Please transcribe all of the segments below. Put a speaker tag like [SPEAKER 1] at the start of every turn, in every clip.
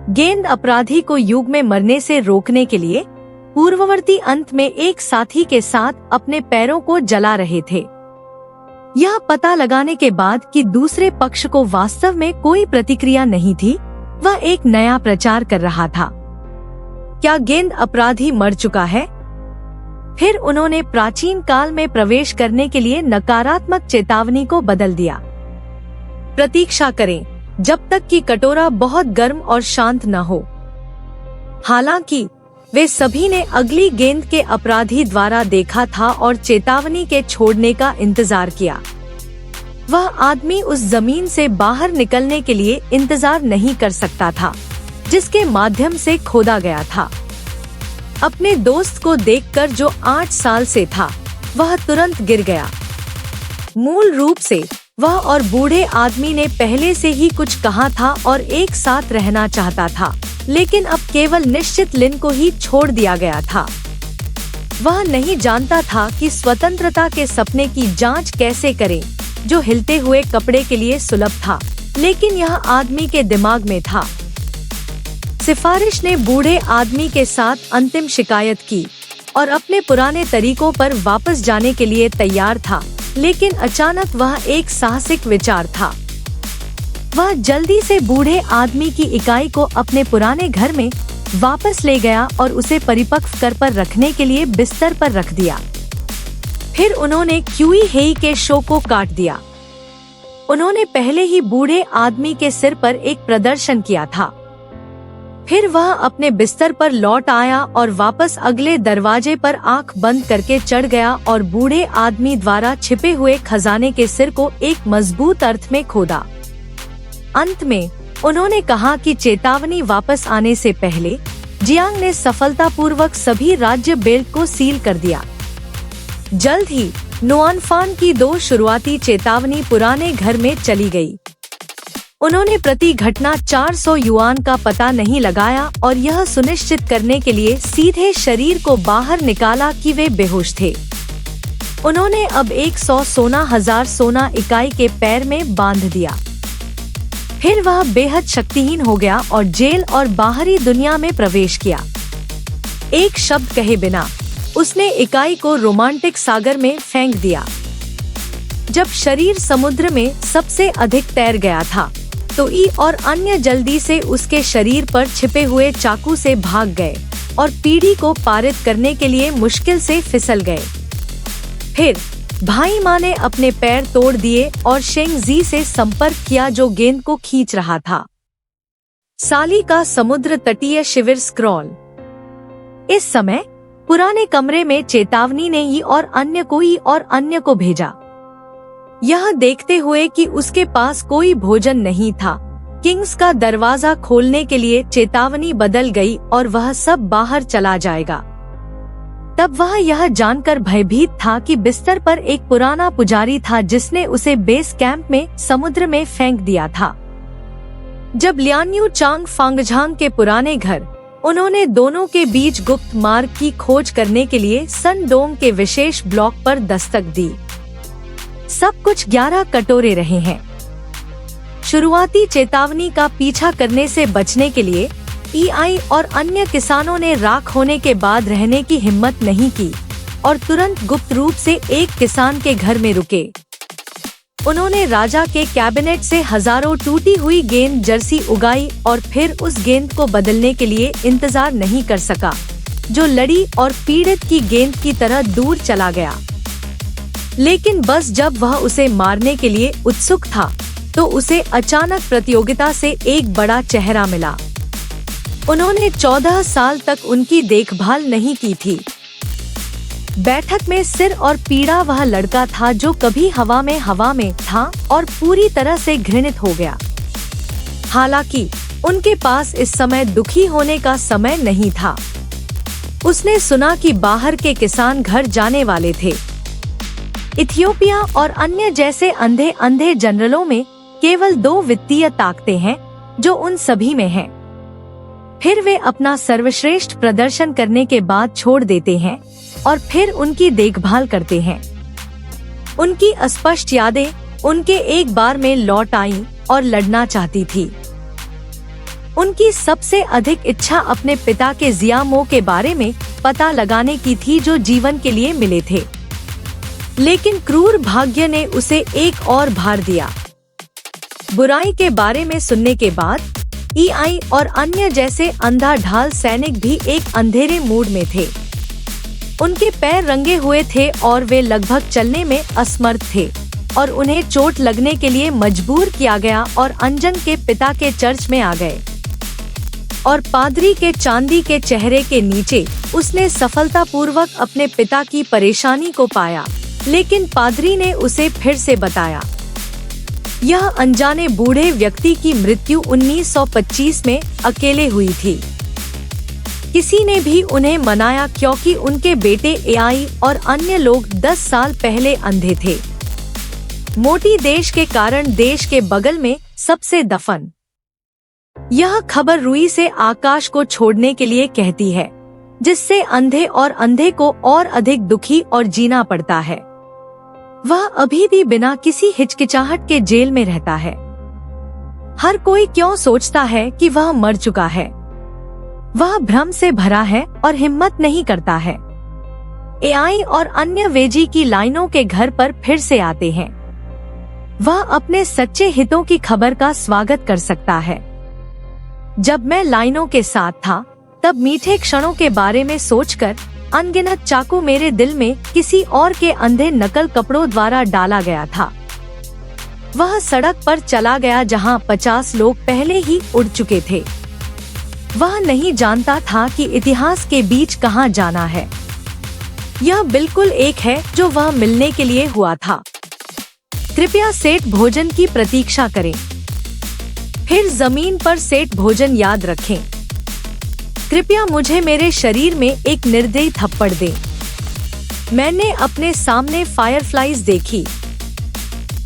[SPEAKER 1] गेंद अपराधी को युग में मरने से रोकने के लिए पूर्ववर्ती अंत में एक साथी के साथ अपने पैरों को जला रहे थे। यह पता लगाने के बाद कि दूसरे पक्ष को वास्तव में कोई प्रतिक्रिया नहीं थी, वह एक नया प्रचार कर रहा था। क्या गेंद अपराधी मर चुका है? फिर उन्होंने प्राचीन काल में प्रवेश करने के लिए नकारात्मक चेतावनी को बदल दिया। प्रतीक्षा करें जब तक कि कटोरा बहुत गर्म और शांत न हो। हालांकि वे सभी ने अगली गेंद के अपराधी द्वारा देखा था और चेतावनी के छोड़ने का इंतजार किया। वह आदमी उस जमीन से बाहर निकलने के लिए इंतजार नहीं कर सकता था जिसके माध्यम से खोदा गया था। अपने दोस्त को देखकर जो 8 साल से था, वह तुरंत गिर गया। मूल रूप से वह और बूढ़े आदमी ने पहले से ही कुछ कहा था और एक साथ रहना चाहता था, लेकिन अब केवल निश्चित लिन को ही छोड़ दिया गया था। वह नहीं जानता था कि स्वतंत्रता के सपने की जांच कैसे करें, जो हिलते हुए कपड़े के लिए सुलभ था, लेकिन यह आदमी के दिमाग में था। सिफारिश ने बूढ़े आदमी के साथ अंतिम शिकायत की और अपने पुराने तरीकों पर वापस जाने के लिए तैयार था, लेकिन अचानक वह एक साहसिक विचार था। वह जल्दी से बूढ़े आदमी की इकाई को अपने पुराने घर में वापस ले गया और उसे परिपक्व कर पर रखने के लिए बिस्तर पर रख दिया। फिर उन्होंने क्यूई हेई के शो को काट दिया। उन्होंने पहले ही बूढ़े आदमी के सिर पर एक प्रदर्शन किया था। फिर वह अपने बिस्तर पर लौट आया और वापस अगले दरवाजे पर आंख बंद करके चढ़ गया और बूढ़े आदमी द्वारा छिपे हुए खजाने के सिर को एक मजबूत अर्थ में खोदा। अंत में उन्होंने कहा कि चेतावनी वापस आने से पहले जियांग ने सफलतापूर्वक सभी राज्य बेल्ट को सील कर दिया। जल्द ही नुआनफान की 2 शुरुआती चेतावनी पुराने घर में चली गई। उन्होंने प्रति घटना 400 युआन का पता नहीं लगाया और यह सुनिश्चित करने के लिए सीधे शरीर को बाहर निकाला कि वे बेहोश थे। उन्होंने अब 100,000 सोना इकाई के पैर में बांध दिया। फिर वह बेहद शक्तिहीन हो गया और जेल और बाहरी दुनिया में प्रवेश किया। एक शब्द कहे बिना उसने इकाई को रोमांटिक सागर में फेंक दिया। जब शरीर समुद्र में सबसे अधिक तैर गया था, तो ई और अन्य जल्दी से उसके शरीर पर छिपे हुए चाकू से भाग गए और पीढ़ी को पारित करने के लिए मुश्किल से फिसल गए। फिर भाई माँ ने अपने पैर तोड़ दिए और शेंग जी से संपर्क किया जो गेंद को खींच रहा था। साली का समुद्र तटीय शिविर स्क्रॉल। इस समय पुराने कमरे में चेतावनी ने ई और अन्य को भेजा। यह देखते हुए कि उसके पास कोई भोजन नहीं था, किंग्स का दरवाजा खोलने के लिए चेतावनी बदल गई और वह सब बाहर चला जाएगा। तब वह यह जानकर भयभीत था कि बिस्तर पर एक पुराना पुजारी था जिसने उसे बेस कैंप में समुद्र में फेंक दिया था। जब लियान्यू चांग फांगझांग के पुराने घर उन्होंने दोनों के बीच गुप्त मार्ग की खोज करने के लिए सन डोंग के विशेष ब्लॉक पर दस्तक दी। सब कुछ 11 कटोरे रहे हैं। शुरुआती चेतावनी का पीछा करने से बचने के लिए ईआई और अन्य किसानों ने राख होने के बाद रहने की हिम्मत नहीं की और तुरंत गुप्त रूप से एक किसान के घर में रुके। उन्होंने राजा के कैबिनेट से हजारों टूटी हुई गेंद जर्सी उगाई और फिर उस गेंद को बदलने के लिए इंतजार नहीं कर सका, जो लड़ी और पीड़ित की गेंद की तरह दूर चला गया। लेकिन बस जब वह उसे मारने के लिए उत्सुक था, तो उसे अचानक प्रतियोगिता से एक बड़ा चेहरा मिला। उन्होंने 14 साल तक उनकी देखभाल नहीं की थी। बैठक में सिर और पीड़ा वह लड़का था जो कभी हवा में था और पूरी तरह से घृणित हो गया। हालांकि उनके पास इस समय दुखी होने का समय नहीं था। उसने सुना कि बाहर के किसान घर जाने वाले थे। इथियोपिया और अन्य जैसे अंधे जनरलों में केवल 2 वित्तीय ताकतें हैं जो उन सभी में हैं। फिर वे अपना सर्वश्रेष्ठ प्रदर्शन करने के बाद छोड़ देते हैं और फिर उनकी देखभाल करते हैं। उनकी अस्पष्ट यादें उनके एक बार में लौट आईं और लड़ना चाहती थी। उनकी सबसे अधिक इच्छा अपने पिता के जियामो के बारे में पता लगाने की थी जो जीवन के लिए मिले थे। लेकिन क्रूर भाग्य ने उसे एक और भार दिया। बुराई के बारे में सुनने के बाद ईआई और अन्य जैसे अंधा ढाल सैनिक भी एक अंधेरे मूड में थे। उनके पैर रंगे हुए थे और वे लगभग चलने में असमर्थ थे और उन्हें चोट लगने के लिए मजबूर किया गया और अंजन के पिता के चर्च में आ गए और पादरी के चांदी के चेहरे के नीचे उसने सफलतापूर्वक अपने पिता की परेशानी को पाया। लेकिन पादरी ने उसे फिर से बताया। यह अनजाने बूढ़े व्यक्ति की मृत्यु 1925 में अकेले हुई थी। किसी ने भी उन्हें मनाया क्योंकि उनके बेटे एआई और अन्य लोग 10 साल पहले अंधे थे। मोटी देश के कारण देश के बगल में सबसे दफन। यह खबर रुई से आकाश को छोड़ने के लिए कहती है, जिससे अंधे और अंधे को और अधिक दुखी और जीना पड़ता है। वह अभी भी बिना किसी हिचकिचाहट के जेल में रहता है। हर कोई क्यों सोचता है कि वह मर चुका है? वह भ्रम से भरा है और हिम्मत नहीं करता है। एआई और अन्य वेजी की लाइनों के घर पर फिर से आते हैं। वह अपने सच्चे हितों की खबर का स्वागत कर सकता है। जब मैं लाइनों के साथ था, तब मीठे क्षणों के बारे में सोचकर अनगिनत चाकू मेरे दिल में किसी और के अंधे नकल कपड़ों द्वारा डाला गया था। वह सड़क पर चला गया जहां 50 लोग पहले ही उड़ चुके थे। वह नहीं जानता था कि इतिहास के बीच कहां जाना है। यह बिल्कुल एक है जो वह मिलने के लिए हुआ था। कृपया सेठ भोजन की प्रतीक्षा करें। फिर जमीन पर सेठ भोजन याद रखें। कृपया मुझे मेरे शरीर में एक निर्दयी थप्पड़ दें। मैंने अपने सामने फायरफ्लाइज देखी।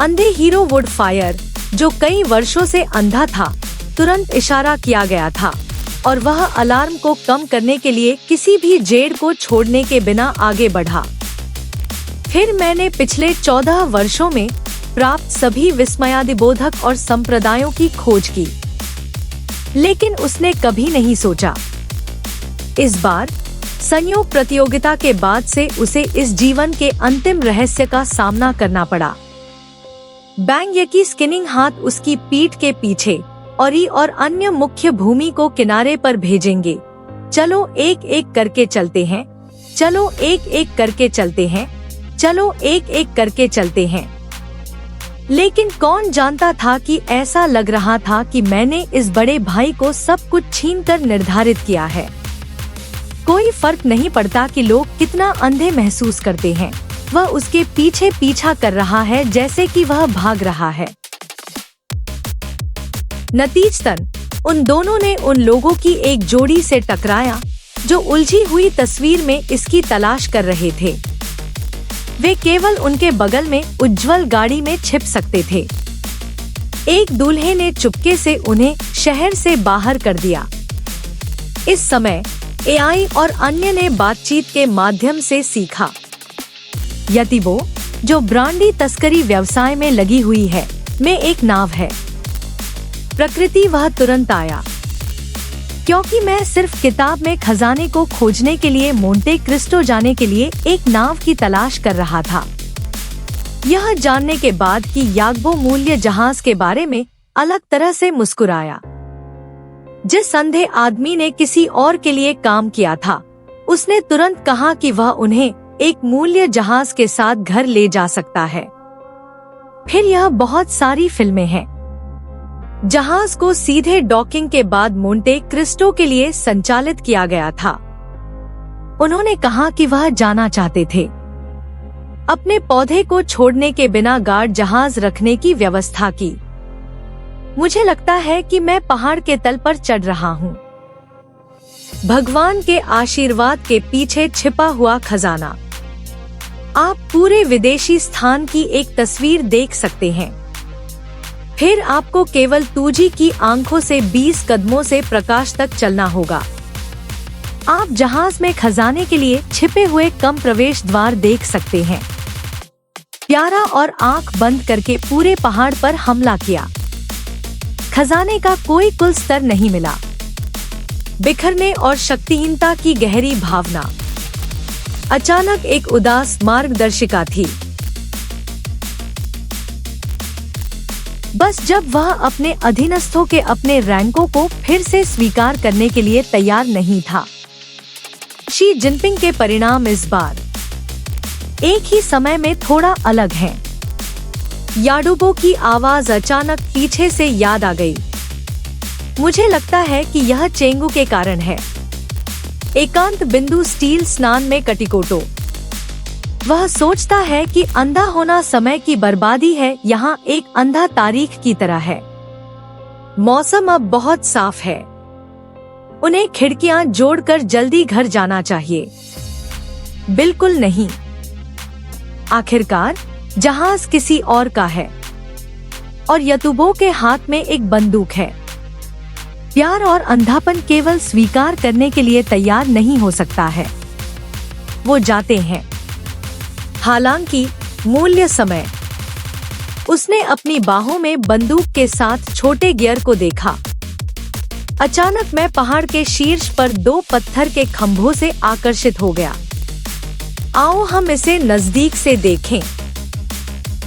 [SPEAKER 1] अंधे हीरो वुड फायर, जो कई वर्षों से अंधा था, तुरंत इशारा किया गया था और वह अलार्म को कम करने के लिए किसी भी जेड को छोड़ने के बिना आगे बढ़ा। फिर मैंने पिछले 14 वर्षों में प्राप्त सभी विस्मयादिबोधक और संप्रदायों की खोज की, लेकिन उसने कभी नहीं सोचा। इस बार संयोग प्रतियोगिता के बाद से उसे इस जीवन के अंतिम रहस्य का सामना करना पड़ा। बैंग की स्किनिंग हाथ उसकी पीठ के पीछे और अन्य मुख्य भूमि को किनारे पर भेजेंगे। चलो एक एक करके चलते हैं, चलो एक एक करके चलते हैं, चलो एक एक करके चलते हैं। लेकिन कौन जानता था कि ऐसा लग रहा था कि मैंने इस बड़े भाई को सब कुछ छीनकर निर्धारित किया है। कोई फर्क नहीं पड़ता कि लोग कितना अंधे महसूस करते हैं, वह उसके पीछे पीछा कर रहा है जैसे कि वह भाग रहा है। नतीजतन उन दोनों ने उन लोगों की एक जोड़ी से टकराया जो उलझी हुई तस्वीर में इसकी तलाश कर रहे थे। वे केवल उनके बगल में उज्जवल गाड़ी में छिप सकते थे। एक दूल्हे ने चुपके से उन्हें शहर से बाहर कर दिया। इस समय एआई और अन्य ने बातचीत के माध्यम से सीखा। यतिबो, जो ब्रांडी तस्करी व्यवसाय में लगी हुई है, में एक नाव है। प्रकृति, वह तुरंत आया। क्योंकि मैं सिर्फ किताब में खजाने को खोजने के लिए मोंटे क्रिस्टो जाने के लिए एक नाव की तलाश कर रहा था। यह जानने के बाद कि याग्बो मूल्य जहाज के बारे में अलग तरह से मुस्कुराया। जिस अंधे आदमी ने किसी और के लिए काम किया था, उसने तुरंत कहा कि वह उन्हें एक मूल्य जहाज के साथ घर ले जा सकता है। फिर यह बहुत सारी फिल्में हैं। जहाज को सीधे डॉकिंग के बाद मोंटे क्रिस्टो के लिए संचालित किया गया था। उन्होंने कहा कि वह जाना चाहते थे। अपने पौधे को छोड़ने के बिना गार्ड जहाज रखने की व्यवस्था की। मुझे लगता है कि मैं पहाड़ के तल पर चढ़ रहा हूँ। भगवान के आशीर्वाद के पीछे छिपा हुआ खजाना। आप पूरे विदेशी स्थान की एक तस्वीर देख सकते हैं। फिर आपको केवल तूजी की आंखों से 20 कदमों से प्रकाश तक चलना होगा। आप जहाज में खजाने के लिए छिपे हुए कम प्रवेश द्वार देख सकते हैं। प्यारा और आंख बंद करके पूरे पहाड़ पर हमला किया। खजाने का कोई कुल स्तर नहीं मिला। बिखरने और शक्तिहीनता की गहरी भावना अचानक एक उदास मार्गदर्शिका थी। बस जब वह अपने अधीनस्थों के अपने रैंकों को फिर से स्वीकार करने के लिए तैयार नहीं था। शी जिनपिंग के परिणाम इस बार एक ही समय में थोड़ा अलग हैं। याडुगो की आवाज अचानक पीछे से याद आ गई। मुझे लगता है कि यह चेंगू के कारण है। एकांत बिंदु स्टील स्नान में कटिकोटो। वह सोचता है कि अंधा होना समय की बर्बादी है, यहाँ एक अंधा तारीख की तरह है। मौसम अब बहुत साफ है। उन्हें खिड़कियां जोड़कर जल्दी घर जाना चाहिए। बिल्कुल नहीं। आखिरकार जहाज किसी और का है और यतुबो के हाथ में एक बंदूक है। प्यार और अंधापन केवल स्वीकार करने के लिए तैयार नहीं हो सकता है। वो जाते हैं। हालांकि मूल्य समय। उसने अपनी बाहों में बंदूक के साथ छोटे गियर को देखा। अचानक मैं पहाड़ के शीर्ष पर 2 पत्थर के खंभों से आकर्षित हो गया। आओ हम इसे नजदीक से देखें।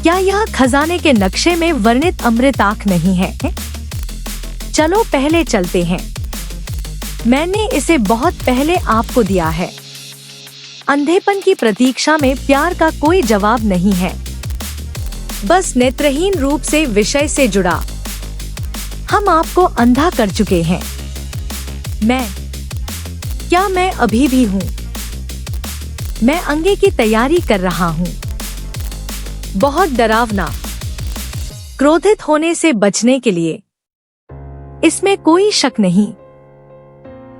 [SPEAKER 1] क्या यह खजाने के नक्शे में वर्णित अमृताख नहीं है? चलो पहले चलते हैं। मैंने इसे बहुत पहले आपको दिया है। अंधेपन की प्रतीक्षा में प्यार का कोई जवाब नहीं है, बस नेत्रहीन रूप से विषय से जुड़ा। हम आपको अंधा कर चुके हैं। क्या मैं अभी भी हूँ? मैं अंगे की तैयारी कर रहा हूँ। बहुत डरावना। क्रोधित होने से बचने के लिए। इसमें कोई शक नहीं।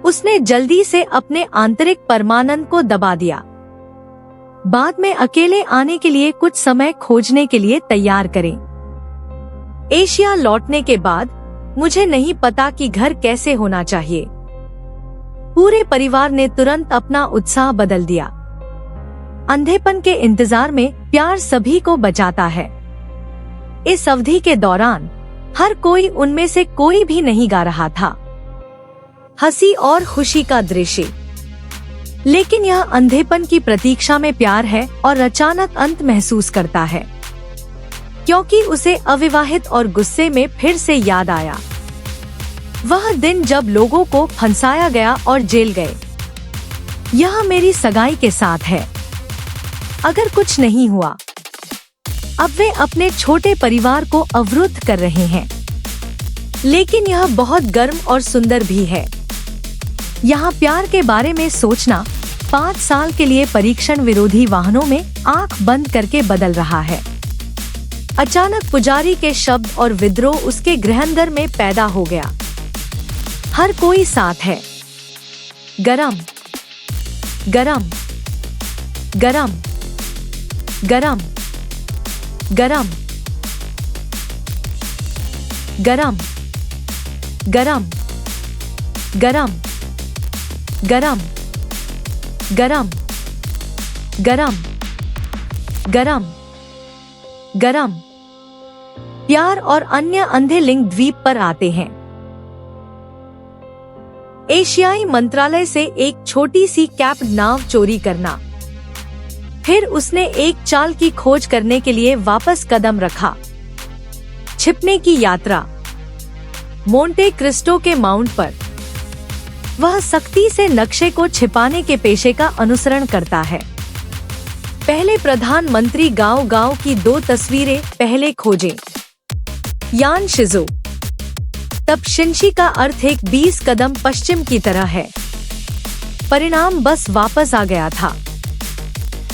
[SPEAKER 1] उसने जल्दी से अपने आंतरिक परमानंद को दबा दिया। बाद में अकेले आने के लिए कुछ समय खोजने के लिए तैयार करें। एशिया लौटने के बाद मुझे नहीं पता कि घर कैसे होना चाहिए। पूरे परिवार ने तुरंत अपना उत्साह बदल दिया। अंधेपन के इंतजार में प्यार सभी को बचाता है। इस अवधि के दौरान हर कोई उनमें से कोई भी नहीं गा रहा था। हंसी और खुशी का दृश्य। लेकिन यह अंधेपन की प्रतीक्षा में प्यार है और अचानक अंत महसूस करता है, क्योंकि उसे अविवाहित और गुस्से में फिर से याद आया। वह दिन जब लोगों को फंसाया गया और जेल गए। यह मेरी सगाई के साथ है। अगर कुछ नहीं हुआ, अब वे अपने छोटे परिवार को अवरुद्ध कर रहे हैं। लेकिन यह बहुत गर्म और सुंदर भी है। यहाँ प्यार के बारे में सोचना 5 साल के लिए परीक्षण विरोधी वाहनों में आंख बंद करके बदल रहा है। अचानक पुजारी के शब्द और विद्रोह उसके गृहांतर में पैदा हो गया। हर कोई साथ है। गरम गरम गरम गरम गरम गरम गरम गरम गरम गरम गरम गरम गरम। प्यार और अन्य अंधे लिंग द्वीप पर आते हैं। एशियाई मंत्रालय से एक छोटी सी कैप्ड नाव चोरी करना। फिर उसने एक चाल की खोज करने के लिए वापस कदम रखा। छिपने की यात्रा। मोंटे क्रिस्टो के माउंट पर वह सख्ती से नक्शे को छिपाने के पेशे का अनुसरण करता है। पहले प्रधानमंत्री गाओ की 2 तस्वीरें पहले खोजें। यान शिजो। तब शिंशी का अर्थ एक 20 कदम पश्चिम की तरह है। परिणाम बस वापस आ गया था।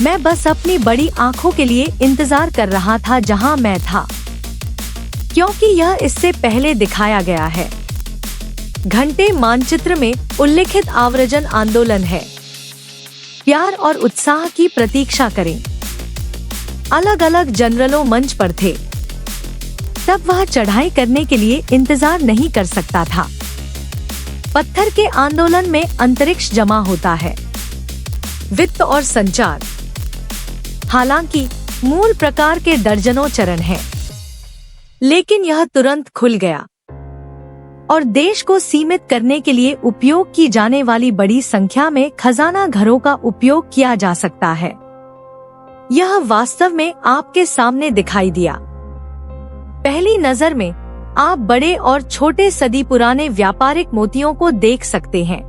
[SPEAKER 1] मैं बस अपनी बड़ी आंखों के लिए इंतजार कर रहा था जहां मैं था, क्योंकि यह इससे पहले दिखाया गया है। घंटे मानचित्र में उल्लिखित आव्रजन आंदोलन है। प्यार और उत्साह की प्रतीक्षा करें। अलग अलग जनरलों मंच पर थे। तब वह चढ़ाई करने के लिए इंतजार नहीं कर सकता था। पत्थर के आंदोलन में अंतरिक्ष जमा होता है। वित्त और संचार। हालांकि मूल प्रकार के दर्जनों चरण हैं, लेकिन यह तुरंत खुल गया। और देश को सीमित करने के लिए उपयोग की जाने वाली बड़ी संख्या में खजाना घरों का उपयोग किया जा सकता है। यह वास्तव में आपके सामने दिखाई दिया। पहली नजर में आप बड़े और छोटे सदी पुराने व्यापारिक मोतियों को देख सकते हैं।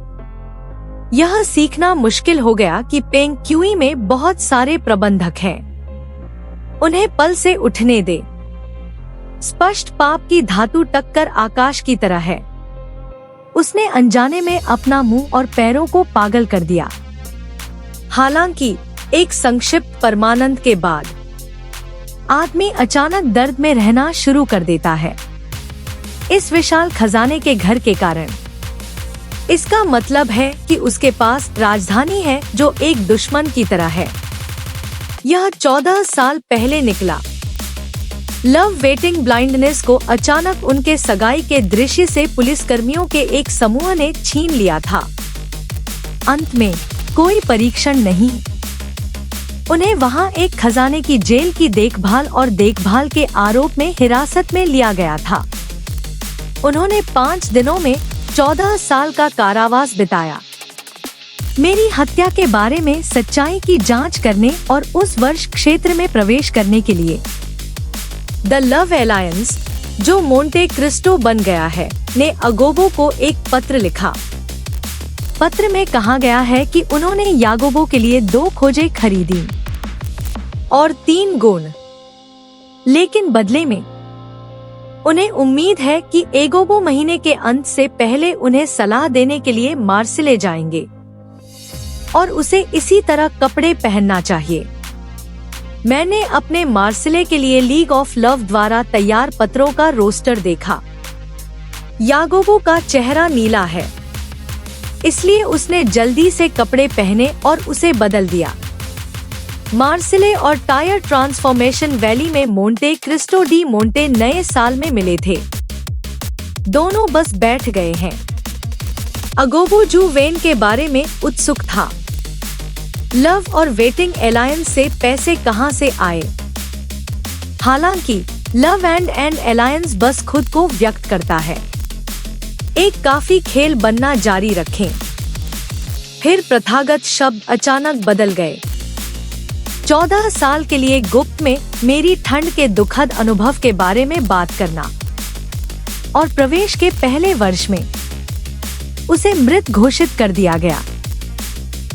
[SPEAKER 1] यह सीखना मुश्किल हो गया कि पेंग क्यूई में बहुत सारे प्रबंधक हैं। उन्हें पल से उठने दे। स्पष्ट पाप की धातु टक्कर आकाश की तरह है। उसने अनजाने में अपना मुंह और पैरों को पागल कर दिया। हालांकि एक संक्षिप्त परमानंद के बाद आदमी अचानक दर्द में रहना शुरू कर देता है। इस विशाल खजाने के घर के कारण। इसका मतलब है कि उसके पास राजधानी है जो एक दुश्मन की तरह है। यह 14 साल पहले निकला। लव वेटिंग ब्लाइंडनेस को अचानक उनके सगाई के दृश्य से पुलिसकर्मियों के एक समूह ने छीन लिया था। अंत में कोई परीक्षण नहीं। उन्हें वहां एक खजाने की जेल की देखभाल और देखभाल के आरोप में हिरासत में लिया गया था। उन्होंने 5 दिनों में 14 साल का कारावास बिताया। मेरी हत्या के बारे में सच्चाई की जांच करने और उस वर्ष क्षेत्र में प्रवेश करने के लिए द लव एलायंस, जो मोंटे क्रिस्टो बन गया है, ने अगोबो को एक पत्र लिखा। पत्र में कहा गया है कि उन्होंने यागोबो के लिए 2 खोजें खरीदी और 3 गुण, लेकिन बदले में उन्हें उम्मीद है कि एगोबो महीने के अंत से पहले उन्हें सलाह देने के लिए मार्सिले जाएंगे और उसे इसी तरह कपड़े पहनना चाहिए। मैंने अपने मार्सिले के लिए लीग ऑफ लव द्वारा तैयार पत्रों का रोस्टर देखा। यागोबो का चेहरा नीला है, इसलिए उसने जल्दी से कपड़े पहने और उसे बदल दिया। मार्सिले और टायर ट्रांसफॉर्मेशन वैली में मोंटे क्रिस्टो डी मोंटे नए साल में मिले थे। दोनों बस बैठ गए हैं। अगोबो जू वेन के बारे में उत्सुक था। लव और वेटिंग एलायंस से पैसे कहां से आए? हालांकि लव एंड एलायंस बस खुद को व्यक्त करता है। एक काफी खेल बनना जारी रखें। फिर प्रथागत शब्द अचानक बदल गए। 14 साल के लिए गुप्त में मेरी ठंड के दुखद अनुभव के बारे में बात करना और प्रवेश के पहले वर्ष में उसे मृत घोषित कर दिया गया,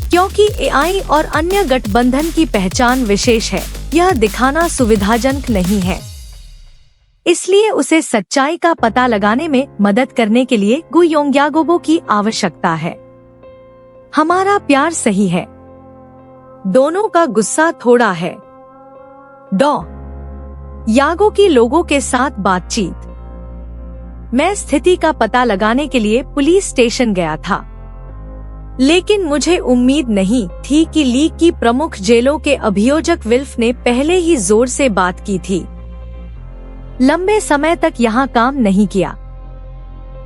[SPEAKER 1] क्योंकि एआई और अन्य गठबंधन की पहचान विशेष है। यह दिखाना सुविधाजनक नहीं है, इसलिए उसे सच्चाई का पता लगाने में मदद करने के लिए गुयोंग यागोबो की आवश्यकता है। हमारा प्यार सही है, दोनों का गुस्सा थोड़ा है। यागो की लोगों के साथ बातचीत। मैं स्थिति का पता लगाने के लिए पुलिस स्टेशन गया था, लेकिन मुझे उम्मीद नहीं थी कि लीग की प्रमुख जेलों के अभियोजक विल्फ ने पहले ही जोर से बात की थी। लंबे समय तक यहाँ काम नहीं किया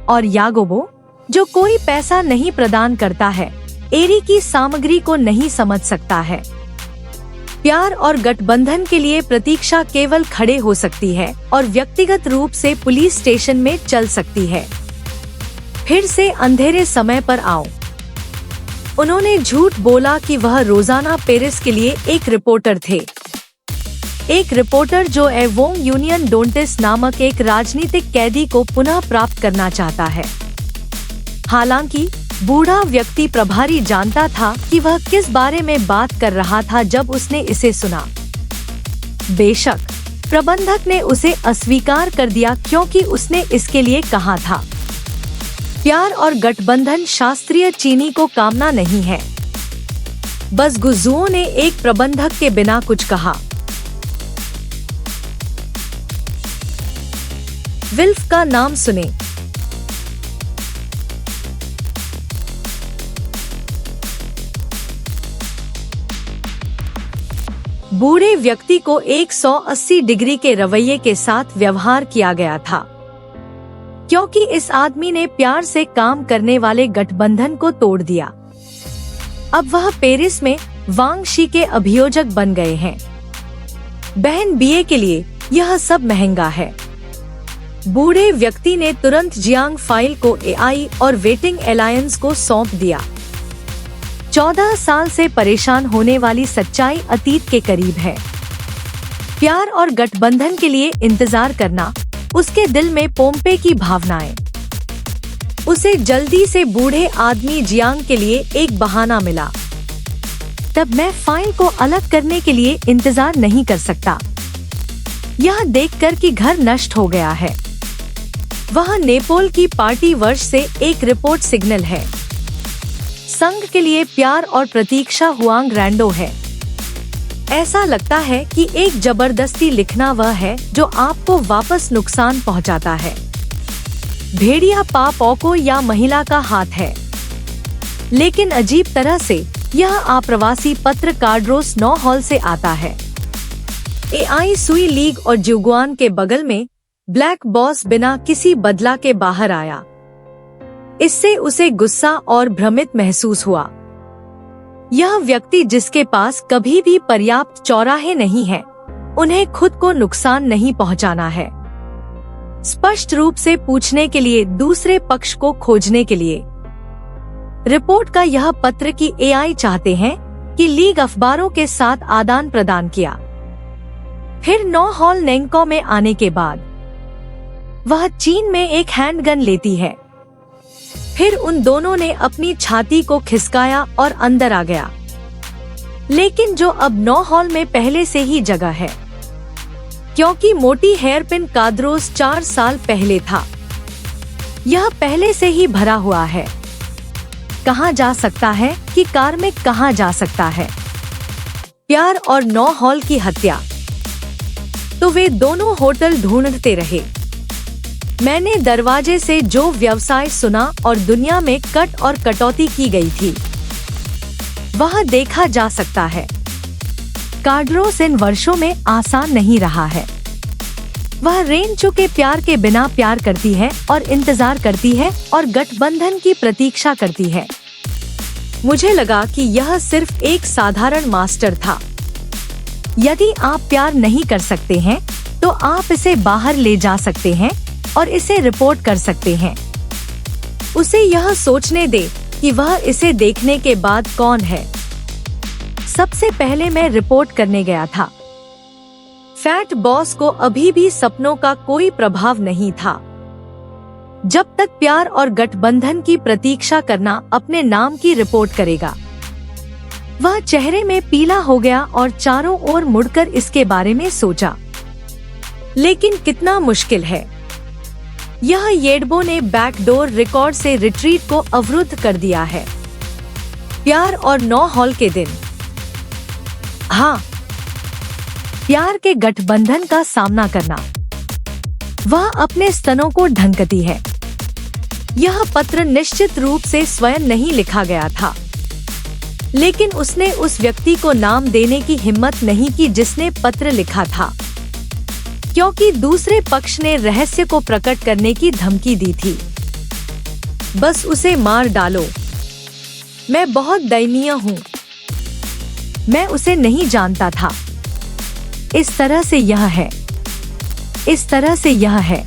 [SPEAKER 1] और यागोबो, जो कोई पैसा नहीं प्रदान करता है, एरी की सामग्री को नहीं समझ सकता है। प्यार और गठबंधन के लिए प्रतीक्षा केवल खड़े हो सकती है और व्यक्तिगत रूप से पुलिस स्टेशन में चल सकती है। फिर से अंधेरे समय पर आओ। उन्होंने झूठ बोला कि वह रोजाना पेरिस के लिए एक रिपोर्टर थे। एक रिपोर्टर जो एवोंग यूनियन डोंटिस नामक एक राजनीतिक कैदी को पुनः प्राप्त करना चाहता है। हालांकि बूढ़ा व्यक्ति प्रभारी जानता था कि वह किस बारे में बात कर रहा था जब उसने इसे सुना। बेशक प्रबंधक ने उसे अस्वीकार कर दिया क्योंकि उसने इसके लिए कहा था। प्यार और गठबंधन शास्त्रीय चीनी को कामना नहीं है। बस गुजुओं ने एक प्रबंधक के बिना कुछ कहा। विल्फ का नाम सुने। बूढ़े व्यक्ति को 180 डिग्री के रवैये के साथ व्यवहार किया गया था, क्योंकि इस आदमी ने प्यार से काम करने वाले गठबंधन को तोड़ दिया। अब वह पेरिस में वांग शी के अभियोजक बन गए हैं। बहन बीए के लिए यह सब महंगा है। बूढ़े व्यक्ति ने तुरंत जियांग फाइल को एआई और वेटिंग अलायंस को सौंप दिया। 14 साल से परेशान होने वाली सच्चाई अतीत के करीब है। प्यार और गठबंधन के लिए इंतजार करना, उसके दिल में पोम्पे की भावनाएं। उसे जल्दी से बूढ़े आदमी जियांग के लिए एक बहाना मिला। तब मैं फाइल को अलग करने के लिए इंतजार नहीं कर सकता। यह देखकर कि घर नष्ट हो गया है। वह नेपोल की पार्टी वर्ष से एक रिपोर्ट सिग्नल है। संघ के लिए प्यार और प्रतीक्षा हुआंग रैंडो है। ऐसा लगता है कि एक जबरदस्ती लिखना वह है जो आपको वापस नुकसान पहुंचाता है। भेड़िया पाप ओको या महिला का हाथ है। लेकिन अजीब तरह से यह आप्रवासी पत्र कार्ड्रोस 9 हॉल से आता है। एआई सुई लीग और जुगुआन के बगल में ब्लैक बॉस बिना किसी बदला के बाहर आया। इससे उसे गुस्सा और भ्रमित महसूस हुआ। यह व्यक्ति जिसके पास कभी भी पर्याप्त चौराहे नहीं है, उन्हें खुद को नुकसान नहीं पहुंचाना है। स्पष्ट रूप से पूछने के लिए, दूसरे पक्ष को खोजने के लिए। रिपोर्ट का यह पत्र कि एआई चाहते हैं कि लीग अखबारों के साथ आदान प्रदान किया। फिर 9 हॉल नेंको में आने के बाद वह चीन में एक हैंडगन लेती है। फिर उन दोनों ने अपनी छाती को खिसकाया और अंदर आ गया। लेकिन जो अब 9 हॉल में पहले से ही जगह है, क्योंकि मोटी हेयरपिन काद्रोस 4 साल पहले था। यह पहले से ही भरा हुआ है। कहाँ जा सकता है कि कार्मिक कहाँ जा सकता है? प्यार और 9 हॉल की हत्या। तो वे दोनों होटल ढूंढते रहे। मैंने दरवाजे से जो व्यवसाय सुना और दुनिया में कट और कटौती की गई थी, वह देखा जा सकता है। कार्ड्रोस इन वर्षों में आसान नहीं रहा है। वह रेंचो के प्यार के बिना प्यार करती है और इंतजार करती है और गठबंधन की प्रतीक्षा करती है। मुझे लगा कि यह सिर्फ एक साधारण मास्टर था। यदि आप प्यार नहीं कर सकते हैं तो आप इसे बाहर ले जा सकते हैं और इसे रिपोर्ट कर सकते हैं। उसे यह सोचने दे कि वह इसे देखने के बाद कौन है। सबसे पहले मैं रिपोर्ट करने गया था। फैट बॉस को अभी भी सपनों का कोई प्रभाव नहीं था। जब तक प्यार और गठबंधन की प्रतीक्षा करना अपने नाम की रिपोर्ट करेगा। वह चेहरे में पीला हो गया और चारों ओर मुड़कर इसके बारे में सोचा। लेकिन कितना मुश्किल है। यह येडबो ने बैकडोर रिकॉर्ड से रिट्रीट को अवरुद्ध कर दिया है। प्यार और 9 हॉल के दिन। हाँ, प्यार के गठबंधन का सामना करना। वह अपने स्तनों को ढंकती है। यह पत्र निश्चित रूप से स्वयं नहीं लिखा गया था, लेकिन उसने उस व्यक्ति को नाम देने की हिम्मत नहीं की जिसने पत्र लिखा था, क्योंकि दूसरे पक्ष ने रहस्य को प्रकट करने की धमकी दी थी। बस उसे मार डालो। मैं बहुत दयनीय हूँ। मैं उसे नहीं जानता था। इस तरह से यह है। इस तरह से यह है।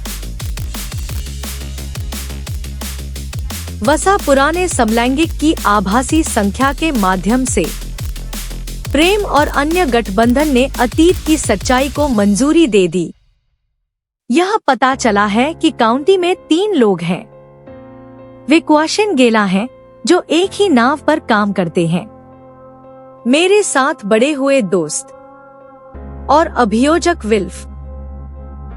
[SPEAKER 1] वसा पुराने समलैंगिक की आभासी संख्या के माध्यम से प्रेम और अन्य गठबंधन ने अतीत की सच्चाई को मंजूरी दे दी। यह पता चला है कि काउंटी में 3 लोग हैं। वे क्वाशन गेला हैं जो एक ही नाव पर काम करते हैं। मेरे साथ बड़े हुए दोस्त और अभियोजक विल्फ।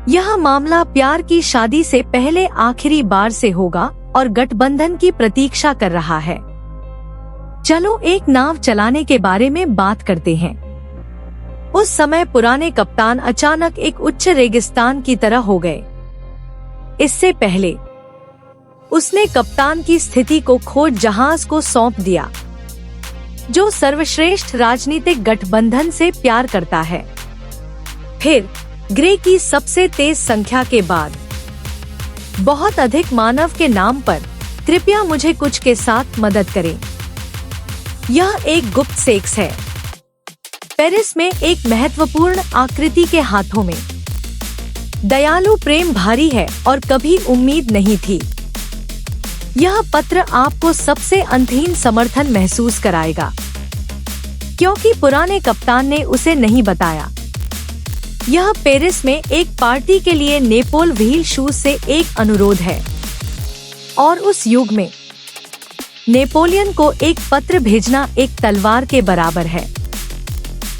[SPEAKER 1] यह मामला प्यार की शादी से पहले आखिरी बार से होगा और गठबंधन की प्रतीक्षा कर रहा है। चलो एक नाव चलाने के बारे में बात करते हैं। उस समय पुराने कप्तान अचानक एक उच्च रेगिस्तान की तरह हो गए। इससे पहले उसने कप्तान की स्थिति को खोज जहाज को सौंप दिया, जो सर्वश्रेष्ठ राजनीतिक गठबंधन से प्यार करता है। फिर ग्रे की सबसे तेज संख्या के बाद बहुत अधिक मानव के नाम पर कृपया मुझे कुछ के साथ मदद करें। यह एक गुप्त सेक्स है। पेरिस में एक महत्वपूर्ण आकृति के हाथों में। दयालु प्रेम भारी है और कभी उम्मीद नहीं थी। यह पत्र आपको सबसे अंतहीन समर्थन महसूस कराएगा, क्योंकि पुराने कप्तान ने उसे नहीं बताया। यह पेरिस में एक पार्टी के लिए नेपोल व्हील शूज से एक अनुरोध है, और उस युग में नेपोलियन को एक पत्र भेजना एक तलवार के बराबर है।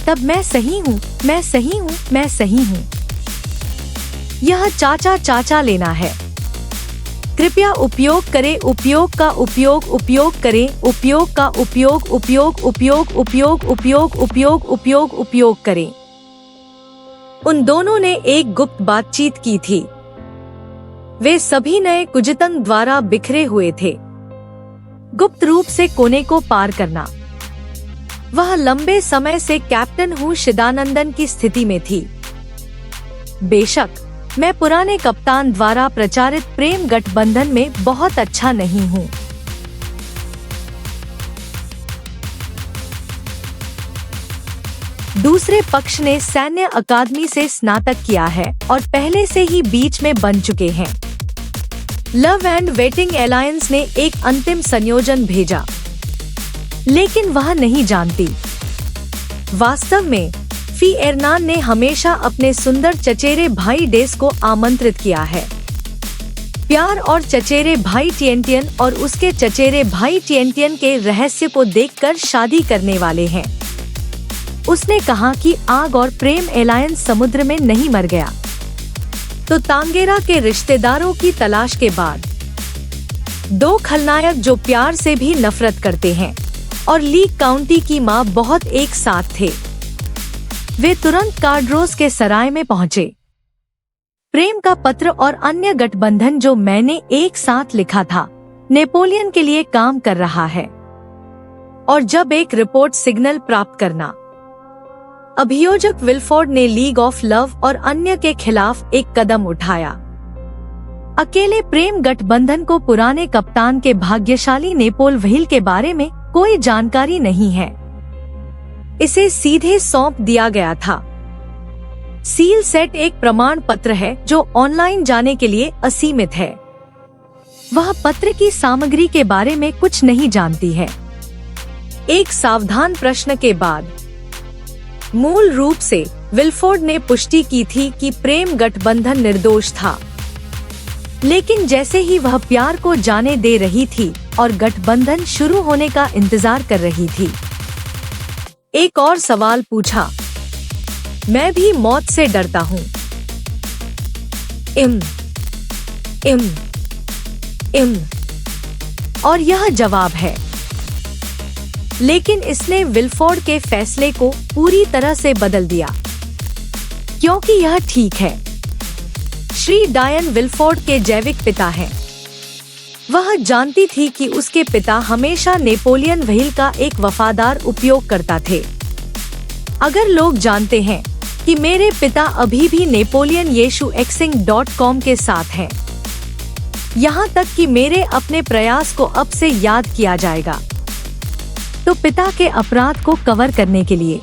[SPEAKER 1] तब मैं सही हूँ, मैं सही हूँ, मैं सही हूँ। यह चाचा चाचा लेना है। कृपया उपयोग करें, उपयोग का उपयोग, उपयोग करें, उपयोग का उपयोग, उपयोग उपयोग उपयोग उपयोग उपयोग उपयोग उपयोग करें। उन दोनों ने एक गुप्त बातचीत की थी। वे सभी नए कुजितंग द्वारा बिखरे हुए थे। गुप्त रूप से कोने को पार करना। वह लंबे समय से कैप्टन हूँ शिदानंदन की स्थिति में थी। बेशक मैं पुराने कप्तान द्वारा प्रचारित प्रेम गठबंधन में बहुत अच्छा नहीं हूँ। दूसरे पक्ष ने सैन्य अकादमी से स्नातक किया है और पहले से ही बीच में बन चुके हैं। लव एंड वेटिंग अलायंस ने एक अंतिम संयोजन भेजा, लेकिन वह नहीं जानती। वास्तव में फी एर्नान ने हमेशा अपने सुंदर चचेरे भाई डेस को आमंत्रित किया है। प्यार और चचेरे भाई टिएंटियन और उसके चचेरे भाई टिएंटियन के रहस्य को देखकर शादी करने वाले हैं। उसने कहा कि आग और प्रेम एलायंस समुद्र में नहीं मर गया। तो तांगेरा के रिश्तेदारों की तलाश के बाद दो खलनायक जो प्यार से भी नफरत करते हैं और लीक काउंटी की मां बहुत एक साथ थे, वे तुरंत कार्डरोस के सराय में पहुंचे। प्रेम का पत्र और अन्य गठबंधन जो मैंने एक साथ लिखा था नेपोलियन के लिए काम कर रहा है। और जब एक रिपोर्ट सिग्नल प्राप्त करना, अभियोजक विल्फोर्ड ने लीग ऑफ लव और अन्य के खिलाफ एक कदम उठाया। अकेले प्रेम गठबंधन को पुराने कप्तान के भाग्यशाली नेपोल व्हील के बारे में कोई जानकारी नहीं है। इसे सीधे सौंप दिया गया था। सील सेट एक प्रमाण पत्र है जो ऑनलाइन जाने के लिए असीमित है। वह पत्र की सामग्री के बारे में कुछ नहीं जानती है। एक सावधान प्रश्न के बाद मूल रूप से विल्फोर्ड ने पुष्टि की थी कि प्रेम गठबंधन निर्दोष था, लेकिन जैसे ही वह प्यार को जाने दे रही थी और गठबंधन शुरू होने का इंतजार कर रही थी, एक और सवाल पूछा, मैं भी मौत से डरता हूँ। और यह जवाब है। लेकिन इसने विल्फोर्ड के फैसले को पूरी तरह से बदल दिया, क्योंकि यह ठीक है। श्री डायन विल्फोर्ड के जैविक पिता हैं। वह जानती थी कि उसके पिता हमेशा नेपोलियन व्हील का एक वफादार उपयोगकर्ता थे। अगर लोग जानते हैं कि मेरे पिता अभी भी नेपोलियन येशु एक्सिंग.com के साथ हैं, यहाँ तक कि मेरे अपने प्रयास को अब से याद किया जाएगा, तो पिता के अपराध को कवर करने के लिए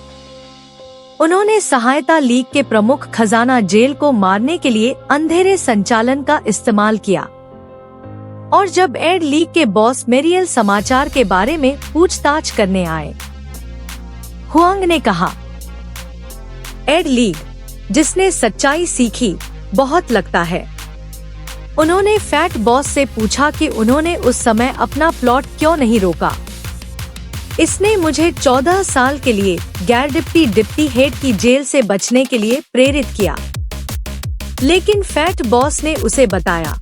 [SPEAKER 1] उन्होंने सहायता लीग के प्रमुख खजाना जेल को मारने के लिए अंधेरे संचालन का इस्तेमाल किया। और जब एड लीग के बॉस मेरियल समाचार के बारे में पूछताछ करने आए, हुआंग ने कहा, एड लीग, जिसने सच्चाई सीखी, बहुत लगता है। उन्होंने फैट बॉस से पूछा कि उन्होंने उस समय अपना प्लॉट क्यों नहीं रोका। इसने मुझे 14 साल के लिए गैर डिप्टी हेड की जेल से बचने के लिए प्रेरित किया। लेकिन फैट बॉस ने उसे बताया,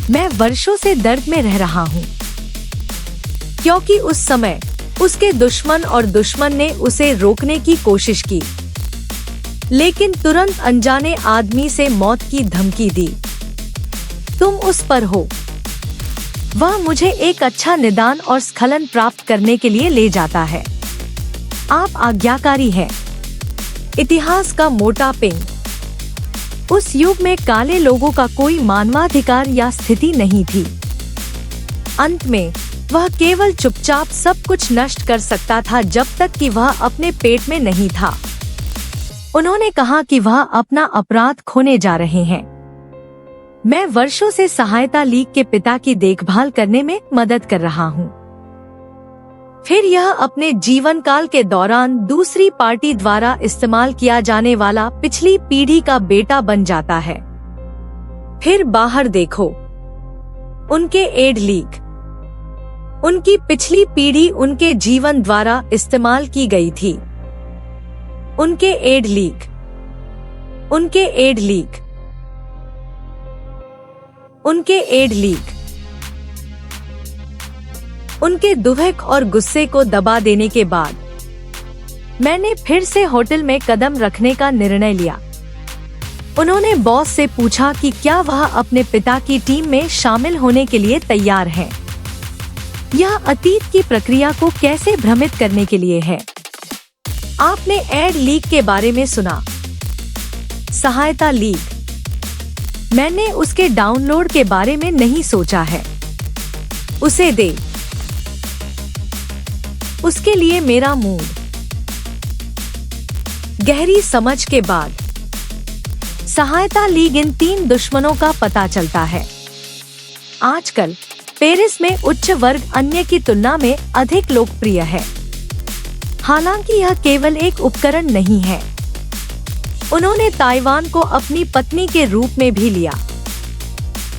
[SPEAKER 1] मैं वर्षों से दर्द में रह रहा हूँ, क्योंकि उस समय उसके दुश्मन और दुश्मन ने उसे रोकने की कोशिश की, लेकिन तुरंत अनजाने आदमी से मौत की धमकी दी। तुम उस पर हो। वह मुझे एक अच्छा निदान और स्खलन प्राप्त करने के लिए ले जाता है। आप आज्ञाकारी हैं। इतिहास का मोटा पिंग। उस युग में काले लोगों का कोई मानवाधिकार या स्थिति नहीं थी। अंत में वह केवल चुपचाप सब कुछ नष्ट कर सकता था जब तक कि वह अपने पेट में नहीं था। उन्होंने कहा कि वह अपना अपराध खोने जा रहे हैं। मैं वर्षों से सहायता लीग के पिता की देखभाल करने में मदद कर रहा हूँ। फिर यह अपने जीवन काल के दौरान दूसरी पार्टी द्वारा इस्तेमाल किया जाने वाला पिछली पीढ़ी का बेटा बन जाता है। फिर बाहर देखो, उनके एड लीग, उनकी पिछली पीढ़ी उनके जीवन द्वारा इस्तेमाल की गई थी। उनके एड लीग, उनके एड लीग, उनके एड लीग। उनके दुहक और गुस्से को दबा देने के बाद मैंने फिर से होटल में कदम रखने का निर्णय लिया। उन्होंने बॉस से पूछा कि क्या वह अपने पिता की टीम में शामिल होने के लिए तैयार है। यह अतीत की प्रक्रिया को कैसे भ्रमित करने के लिए है। आपने एड लीग के बारे में सुना, सहायता लीग। मैंने उसके डाउनलोड के बारे में नहीं सोचा है। उसे दे। उसके लिए मेरा मूड। गहरी समझ के बाद सहायता लीग इन 3 दुश्मनों का पता चलता है। आजकल पेरिस में उच्च वर्ग अन्य की तुलना में अधिक लोकप्रिय है। हालांकि यह केवल एक उपकरण नहीं है। उन्होंने ताइवान को अपनी पत्नी के रूप में भी लिया।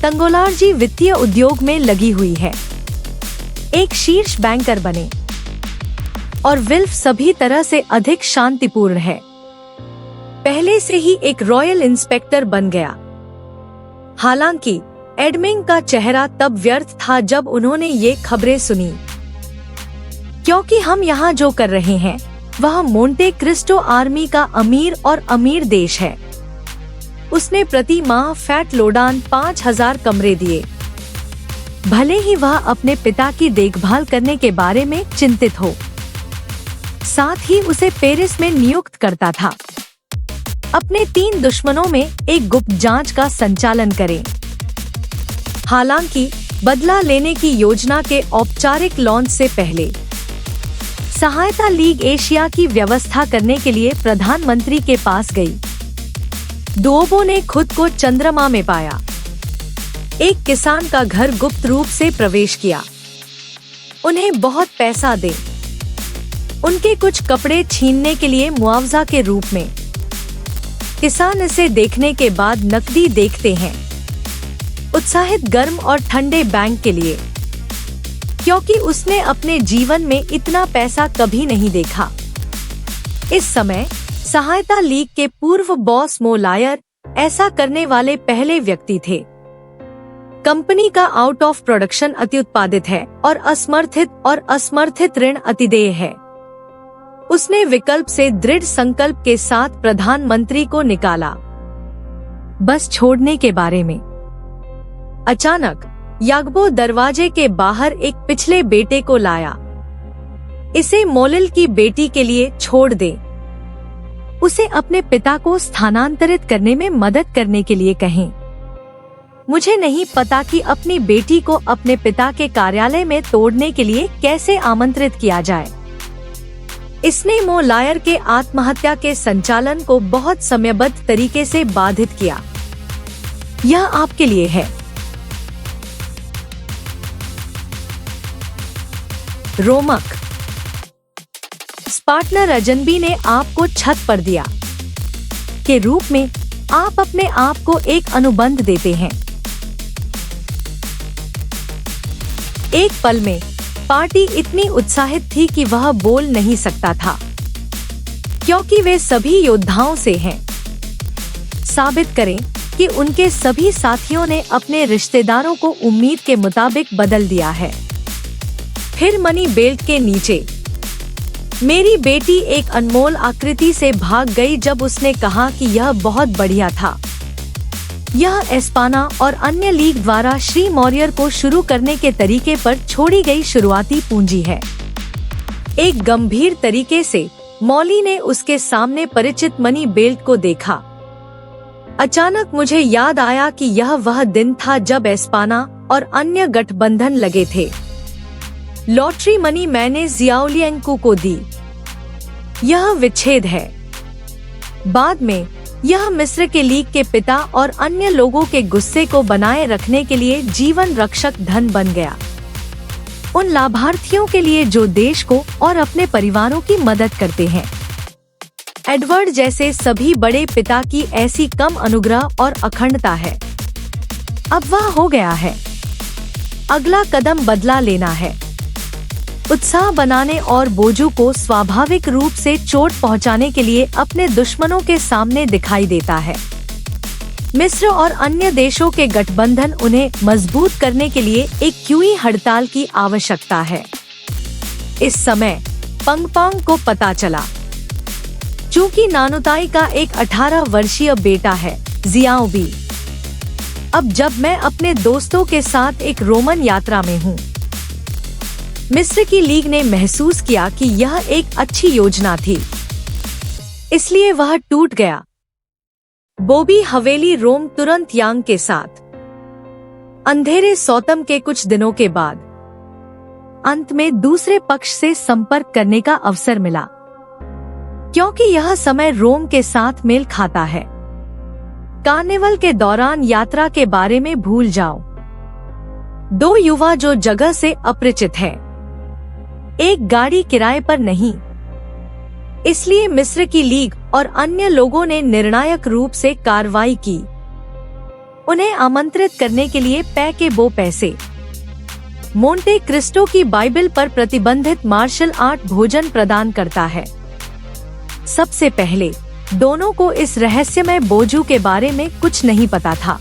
[SPEAKER 1] तंगोलार्जी वित्तीय उद्योग में लगी हुई है, एक शीर्ष बैंकर बने, और विल्फ सभी तरह से अधिक शांतिपूर्ण है। पहले से ही एक रॉयल इंस्पेक्टर बन गया। हालांकि एडमिंग का चेहरा तब व्यर्थ था जब उन्होंने ये खबरें सुनी, क्योंकि हम यहाँ जो कर रहे हैं वह मोंटे क्रिस्टो आर्मी का अमीर और अमीर देश है। उसने प्रति माह फैट लोडान 5000 कमरे दिए, भले ही वह अपने पिता की देखभाल करने के बारे में चिंतित हो। साथ ही उसे पेरिस में नियुक्त करता था। अपने 3 दुश्मनों में एक गुप्त जांच का संचालन करें। हालांकि बदला लेने की योजना के औपचारिक लॉन्च से पहले सहायता लीग एशिया की व्यवस्था करने के लिए प्रधानमंत्री के पास गई। दुओबो ने खुद को चंद्रमा में पाया। एक किसान का घर गुप्त रूप से प्रवेश किया। उन्हें बहुत पैसा दे। उनके कुछ कपड़े छीनने के लिए मुआवजा के रूप में। किसान इसे देखने के बाद नकदी देखते हैं, उत्साहित गर्म और ठंडे बैंक के लिए, क्योंकि उसने अपने जीवन में इतना पैसा कभी नहीं देखा। इस समय सहायता लीग के पूर्व बॉस मो लायर ऐसा करने वाले पहले व्यक्ति थे। कंपनी का आउट ऑफ प्रोडक्शन अत्युत्पादित है और असमर्थित ऋण अतिदेय है। उसने विकल्प से दृढ़ संकल्प के साथ प्रधानमंत्री को निकाला, बस छोड़ने के बारे में। अचानक याग्बो दरवाजे के बाहर एक पिछले बेटे को लाया। इसे मोलिल की बेटी के लिए छोड़ दे। उसे अपने पिता को स्थानांतरित करने में मदद करने के लिए कहें। मुझे नहीं पता कि अपनी बेटी को अपने पिता के कार्यालय में तोड़ने के लिए कैसे आमंत्रित किया जाए। इसने मो लायर के आत्महत्या के संचालन को बहुत समयबद्ध तरीके से बाधित किया। यह आपके लिए है। रोमक। स्पार्टनर अजनबी ने आपको छत पर दिया के रूप में आप अपने आप को एक अनुबंध देते हैं। एक पल में पार्टी इतनी उत्साहित थी कि वह बोल नहीं सकता था, क्योंकि वे सभी योद्धाओं से हैं। साबित करें कि उनके सभी साथियों ने अपने रिश्तेदारों को उम्मीद के मुताबिक बदल दिया है। फिर मनी बेल्ट के नीचे मेरी बेटी एक अनमोल आकृति से भाग गई जब उसने कहा कि यह बहुत बढ़िया था। यह एस्पाना और अन्य लीग द्वारा श्री मौर्यर को शुरू करने के तरीके पर छोड़ी गई शुरुआती पूंजी है। एक गंभीर तरीके से मौली ने उसके सामने परिचित मनी बेल्ट को देखा। अचानक मुझे याद आया कि यह वह दिन था जब एस्पाना और अन्य गठबंधन लगे थे। लॉटरी मनी मैंने जियाओलिएंको को दी। यह विच्छेद है। बाद में यह मिस्र के लीग के पिता और अन्य लोगों के गुस्से को बनाए रखने के लिए जीवन रक्षक धन बन गया, उन लाभार्थियों के लिए जो देश को और अपने परिवारों की मदद करते हैं। एडवर्ड जैसे सभी बड़े पिता की ऐसी कम अनुग्रह और अखंडता है। अब वह हो गया है। अगला कदम बदला लेना है। उत्साह बनाने और बोझू को स्वाभाविक रूप से चोट पहुंचाने के लिए अपने दुश्मनों के सामने दिखाई देता है। मिस्र और अन्य देशों के गठबंधन उन्हें मजबूत करने के लिए एक क्यूई हड़ताल की आवश्यकता है। इस समय पंगपांग को पता चला, चूंकि नानुताई का एक 18 वर्षीय बेटा है, जियाओ बी। अब जब मैं अपने दोस्तों के साथ एक रोमन यात्रा में हूँ। मिस्र की लीग ने महसूस किया कि यह एक अच्छी योजना थी, इसलिए वह टूट गया। बोबी हवेली रोम तुरंत यांग के साथ। अंधेरे सौतम के कुछ दिनों के बाद अंत में दूसरे पक्ष से संपर्क करने का अवसर मिला, क्योंकि यह समय रोम के साथ मेल खाता है। कार्निवल के दौरान यात्रा के बारे में भूल जाओ। दो युवा जो जगह से अपरिचित है, एक गाड़ी किराए पर नहीं। इसलिए मिस्र की लीग और अन्य लोगों ने निर्णायक रूप से कार्रवाई की। उन्हें आमंत्रित करने के लिए के वो पैसे। मोंटे क्रिस्टो की बाइबल पर प्रतिबंधित मार्शल आर्ट भोजन प्रदान करता है। सबसे पहले दोनों को इस रहस्यमय बोझू के बारे में कुछ नहीं पता था।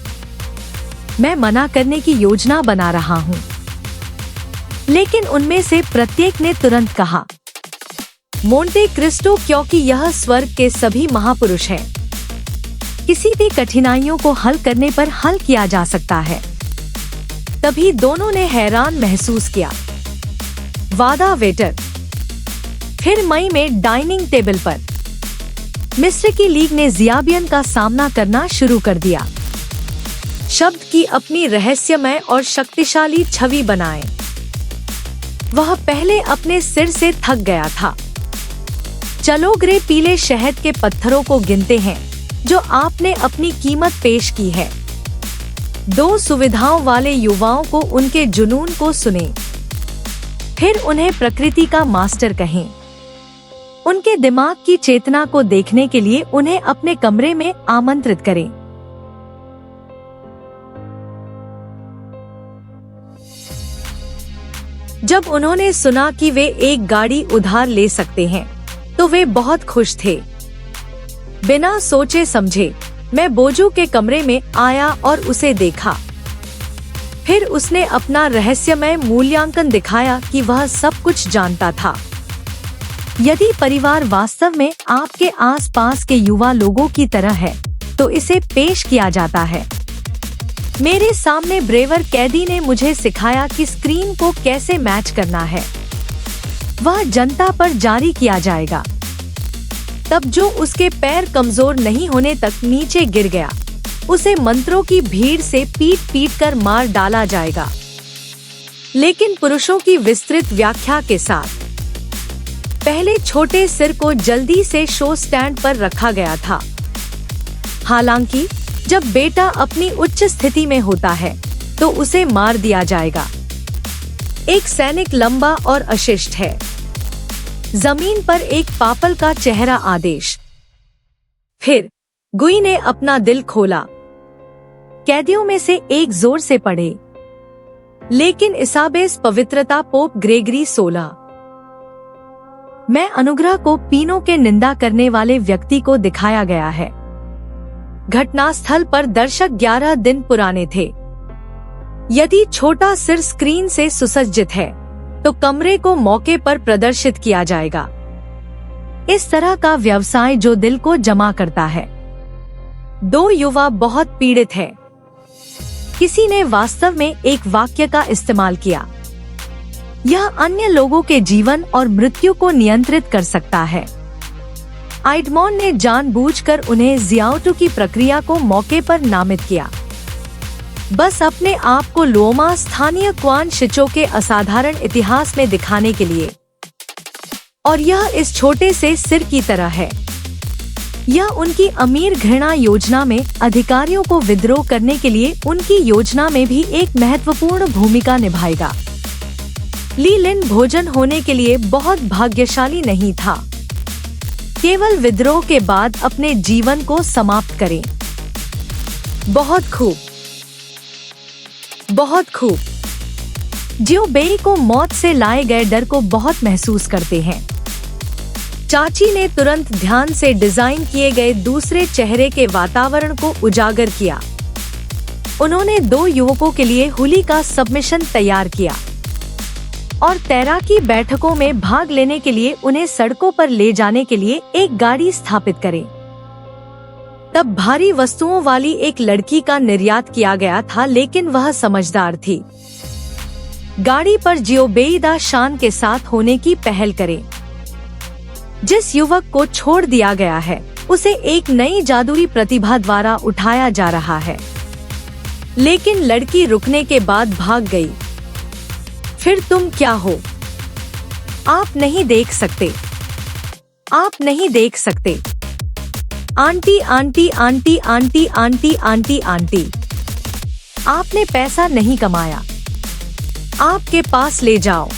[SPEAKER 1] मैं मना करने की योजना बना रहा हूँ, लेकिन उनमें से प्रत्येक ने तुरंत कहा, मोंटे क्रिस्टो, क्योंकि यह स्वर्ग के सभी महापुरुष हैं। किसी भी कठिनाइयों को हल करने पर हल किया जा सकता है। तभी दोनों ने हैरान महसूस किया। वादा वेटर। फिर मई में डाइनिंग टेबल पर मिस्र की लीग ने जियाबियन का सामना करना शुरू कर दिया। शब्द की अपनी रहस्यमय और शक्तिशाली छवि बनाएं। वह पहले अपने सिर से थक गया था। चलो ग्रे पीले शहद के पत्थरों को गिनते हैं जो आपने अपनी कीमत पेश की है। दो सुविधाओं वाले युवाओं को उनके जुनून को सुने, फिर उन्हें प्रकृति का मास्टर कहें। उनके दिमाग की चेतना को देखने के लिए उन्हें अपने कमरे में आमंत्रित करें। जब उन्होंने सुना कि वे एक गाड़ी उधार ले सकते हैं, तो वे बहुत खुश थे। बिना सोचे समझे मैं बोजू के कमरे में आया और उसे देखा। फिर उसने अपना रहस्यमय मूल्यांकन दिखाया कि वह सब कुछ जानता था। यदि परिवार वास्तव में आपके आसपास के युवा लोगों की तरह है, तो इसे पेश किया जाता है। मेरे सामने ब्रेवर कैदी ने मुझे सिखाया कि स्क्रीन को कैसे मैच करना है। वह जनता पर जारी किया जाएगा। तब जो उसके पैर कमजोर नहीं होने तक नीचे गिर गया, उसे मंत्रों की भीड़ से पीट पीट कर मार डाला जाएगा, लेकिन पुरुषों की विस्तृत व्याख्या के साथ। पहले छोटे सिर को जल्दी से शो स्टैंड पर रखा गया था। हालांकि जब बेटा अपनी उच्च स्थिति में होता है, तो उसे मार दिया जाएगा। एक सैनिक लंबा और अशिष्ट है। जमीन पर एक पापल का चेहरा आदेश। फिर गुई ने अपना दिल खोला। कैदियों में से एक जोर से पढ़े, लेकिन इसाबेस पवित्रता पोप ग्रेगरी 16। मैं अनुग्रह को पीनों के निंदा करने वाले व्यक्ति को दिखाया गया है। घटनास्थल पर दर्शक 11 दिन पुराने थे। यदि छोटा सिर स्क्रीन से सुसज्जित है, तो कमरे को मौके पर प्रदर्शित किया जाएगा। इस तरह का व्यवसाय जो दिल को जमा करता है। दो युवा बहुत पीड़ित है। किसी ने वास्तव में एक वाक्य का इस्तेमाल किया, यह अन्य लोगों के जीवन और मृत्यु को नियंत्रित कर सकता है। आइडमोन ने जानबूझकर उन्हें जियाओटू की प्रक्रिया को मौके पर नामित किया, बस अपने आप को लोमा स्थानीय क्वान शिचो के असाधारण इतिहास में दिखाने के लिए। और यह इस छोटे से सिर की तरह है। यह उनकी अमीर घृणा योजना में अधिकारियों को विद्रोह करने के लिए उनकी योजना में भी एक महत्वपूर्ण भूमिका निभाएगा। ली लिन भोजन होने के लिए बहुत भाग्यशाली नहीं था। केवल विद्रोह के बाद अपने जीवन को समाप्त करें। बहुत खूब, बहुत खूब। जियो बेई को मौत से लाए गए डर को बहुत महसूस करते हैं। चाची ने तुरंत ध्यान से डिजाइन किए गए दूसरे चेहरे के वातावरण को उजागर किया। उन्होंने 2 युवकों के लिए हुली का सबमिशन तैयार किया और तैराकी बैठकों में भाग लेने के लिए उन्हें सड़कों पर ले जाने के लिए एक गाड़ी स्थापित करें। तब भारी वस्तुओं वाली एक लड़की का निर्यात किया गया था, लेकिन वह समझदार थी। गाड़ी पर जियोबेई शान के साथ होने की पहल करें। जिस युवक को छोड़ दिया गया है उसे एक नई जादुई प्रतिभा द्वारा उठाया जा रहा है, लेकिन लड़की रुकने के बाद भाग गई। फिर तुम क्या हो? आप नहीं देख सकते, आप नहीं देख सकते। Aunty aunty aunty aunty aunty aunty aunty, आपने पैसा नहीं कमाया, आपके पास ले जाओ।